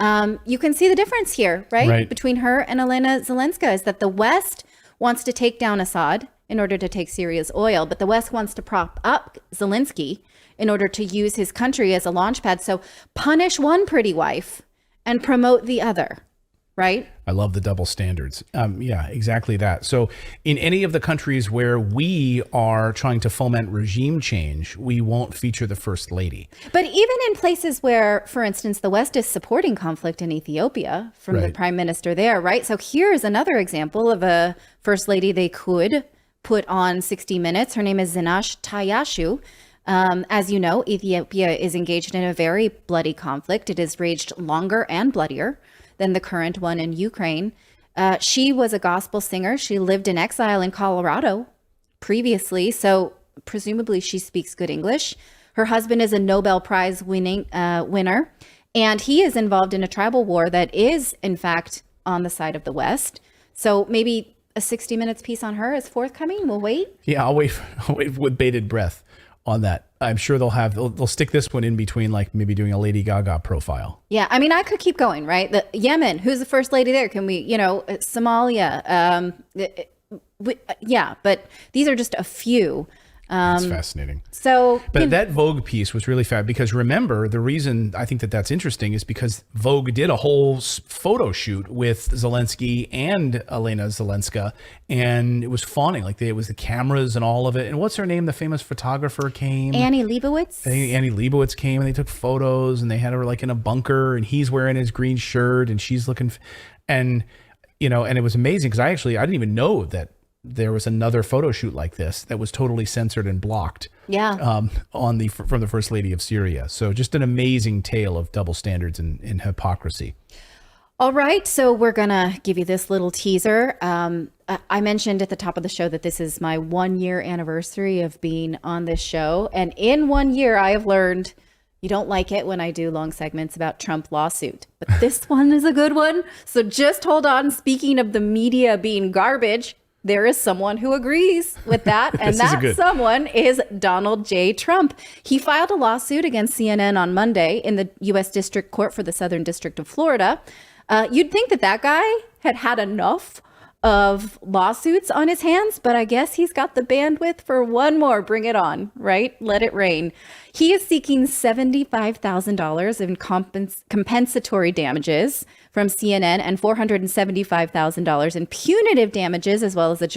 You can see the difference here, right? Between her and Elena Zelenska is that the West wants to take down Assad in order to take Syria's oil, but the West wants to prop up Zelensky in order to use his country as a launchpad. So punish one pretty wife and promote the other, right? I love the double standards. Yeah, exactly that. So in any of the countries where we are trying to foment regime change, we won't feature the First Lady. But even in places where, for instance, the West is supporting conflict in Ethiopia from the prime minister there, right? So here's another example of a First Lady they could put on 60 Minutes. Her name is Zinash Tayashu. As you know, Ethiopia is engaged in a very bloody conflict. It has raged longer and bloodier than the current one in Ukraine. She was a gospel singer. She lived in exile in Colorado previously, so presumably she speaks good English. Her husband is a Nobel Prize winner, and he is involved in a tribal war that is, in fact, on the side of the West. So maybe a 60 Minutes piece on her is forthcoming. We'll wait. Yeah, I'll wait with bated breath on that. I'm sure they'll stick this one in between, like maybe doing a Lady Gaga profile. Yeah, I mean, I could keep going, right? The Yemen, who's the First Lady there? Can we, Somalia, yeah, but these are just a few. That's fascinating. So, but that Vogue piece was really fab because remember, the reason I think that that's interesting is because Vogue did a whole photo shoot with Zelensky and Elena Zelenska, and it was fawning. Like it was the cameras and all of it. And what's her name? The famous photographer came. Annie Leibovitz. I think Annie Leibovitz came, and they took photos, and they had her like in a bunker, and he's wearing his green shirt, and she's looking, and you know, and it was amazing because I didn't even know that there was another photo shoot like this that was totally censored and blocked. Yeah. From the First Lady of Syria. So just an amazing tale of double standards and hypocrisy. All right. So we're going to give you this little teaser. I mentioned at the top of the show that this is my 1 year anniversary of being on this show. And in 1 year, I have learned you don't like it when I do long segments about Trump lawsuit. But this one is a good one. So just hold on. Speaking of the media being garbage, there is someone who agrees with that, and that someone is Donald J. Trump. He filed a lawsuit against CNN on Monday in the U.S. District Court for the Southern District of Florida. You'd think that guy had enough of lawsuits on his hands, but I guess he's got the bandwidth for one more. Bring it on, right? Let it rain. He is seeking $75,000 in compensatory damages from CNN and $475,000 in punitive damages, as well as a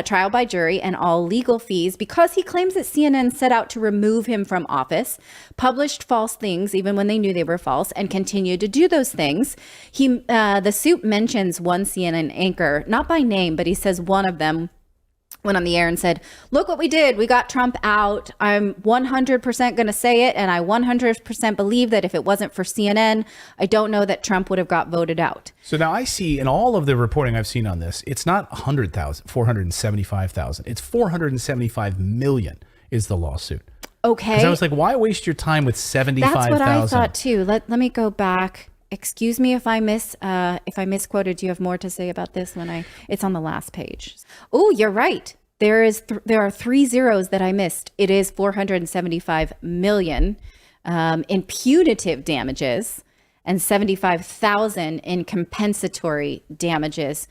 trial by jury and all legal fees, because he claims that CNN set out to remove him from office, published false things even when they knew they were false, and continued to do those things. The suit mentions one CNN anchor, not by name, but he says one of them went on the air and said, look what we did. We got Trump out. I'm 100% going to say it. And I 100% believe that if it wasn't for CNN, I don't know that Trump would have got voted out. So now I see in all of the reporting I've seen on this, it's not 100,000, 475,000. It's 475 million is the lawsuit. Okay. Because I was like, why waste your time with 75,000? That's what I thought too. Let me go back. Excuse me if I misquoted. Do you have more to say about this it's on the last page? Oh, you're right. There are 3 zeros that I missed. It is 475 million in punitive damages and 75,000 in compensatory damages.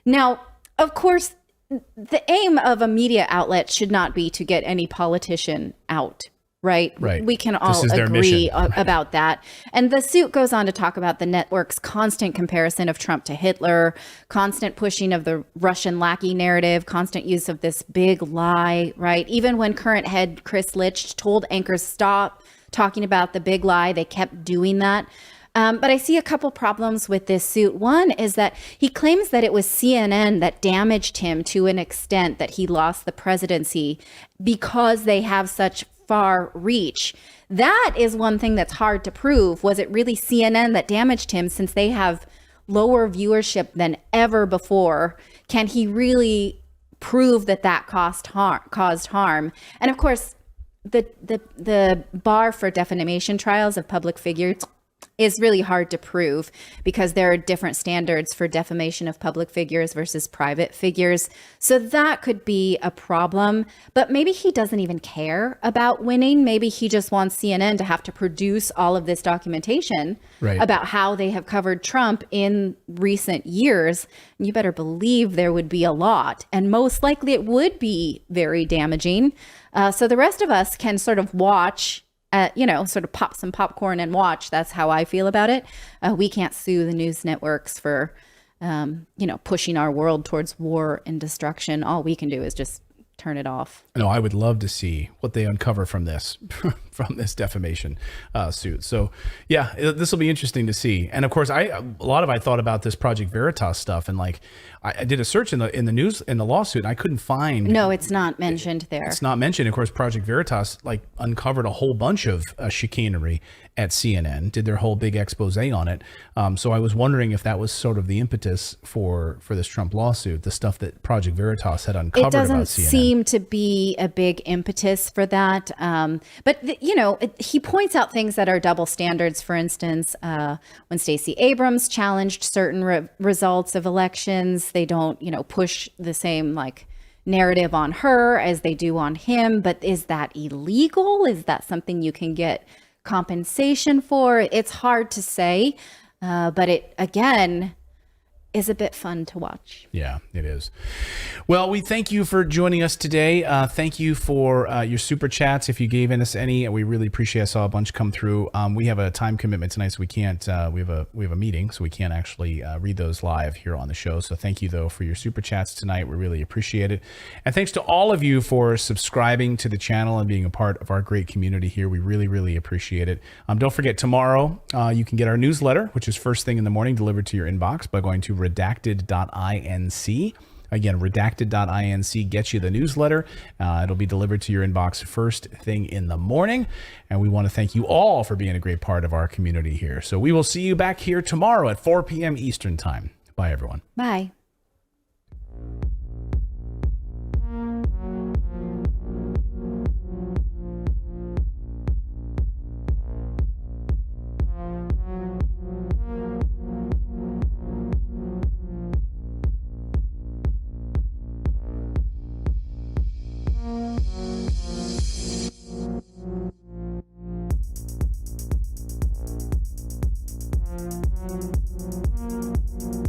Now, of course, the aim of a media outlet should not be to get any politician out. Right. We can all agree about that. And the suit goes on to talk about the network's constant comparison of Trump to Hitler, constant pushing of the Russian lackey narrative, constant use of this big lie. Right. Even when current head Chris Litch told anchors stop talking about the big lie, they kept doing that. But I see a couple problems with this suit. One is that he claims that it was CNN that damaged him to an extent that he lost the presidency because they have such far reach. That is one thing that's hard to prove. Was it really CNN that damaged him, since they have lower viewership than ever before? Can he really prove that caused harm? And of course, the bar for defamation trials of public figures is really hard to prove, because there are different standards for defamation of public figures versus private figures. So that could be a problem, but maybe he doesn't even care about winning. Maybe he just wants CNN to have to produce all of this documentation about how they have covered Trump in recent years. And you better believe there would be a lot, and most likely it would be very damaging. So the rest of us can sort of watch, sort of pop some popcorn and watch. That's how I feel about it. We can't sue the news networks for, pushing our world towards war and destruction. All we can do is just turn it off. No, I would love to see what they uncover from this, defamation suit. So yeah, this will be interesting to see. And of course, I thought about this Project Veritas stuff, and like I did a search in the news in the lawsuit, and I couldn't find. No, it's not mentioned there. It's not mentioned. Of course, Project Veritas uncovered a whole bunch of chicanery at CNN, did their whole big expose on it. So I was wondering if that was sort of the impetus for this Trump lawsuit, the stuff that Project Veritas had uncovered about CNN. It doesn't seem to be a big impetus for that. But he points out things that are double standards. For instance, when Stacey Abrams challenged certain results of elections, they don't, push the same narrative on her as they do on him. But is that illegal? Is that something you can get compensation for? It's hard to say. But is a bit fun to watch. Yeah, it is. Well, we thank you for joining us today. Thank you for your super chats. If you gave us any, we really appreciate it. I saw a bunch come through. We have a time commitment tonight, so we can't. We have a meeting, so we can't actually read those live here on the show. So thank you though for your super chats tonight. We really appreciate it. And thanks to all of you for subscribing to the channel and being a part of our great community here. We really, really appreciate it. Don't forget, tomorrow you can get our newsletter, which is first thing in the morning, delivered to your inbox by going to redacted.inc. Again, redacted.inc gets you the newsletter. It'll be delivered to your inbox first thing in the morning. And we want to thank you all for being a great part of our community here. So we will see you back here tomorrow at 4 p.m. Eastern time. Bye, everyone. Bye.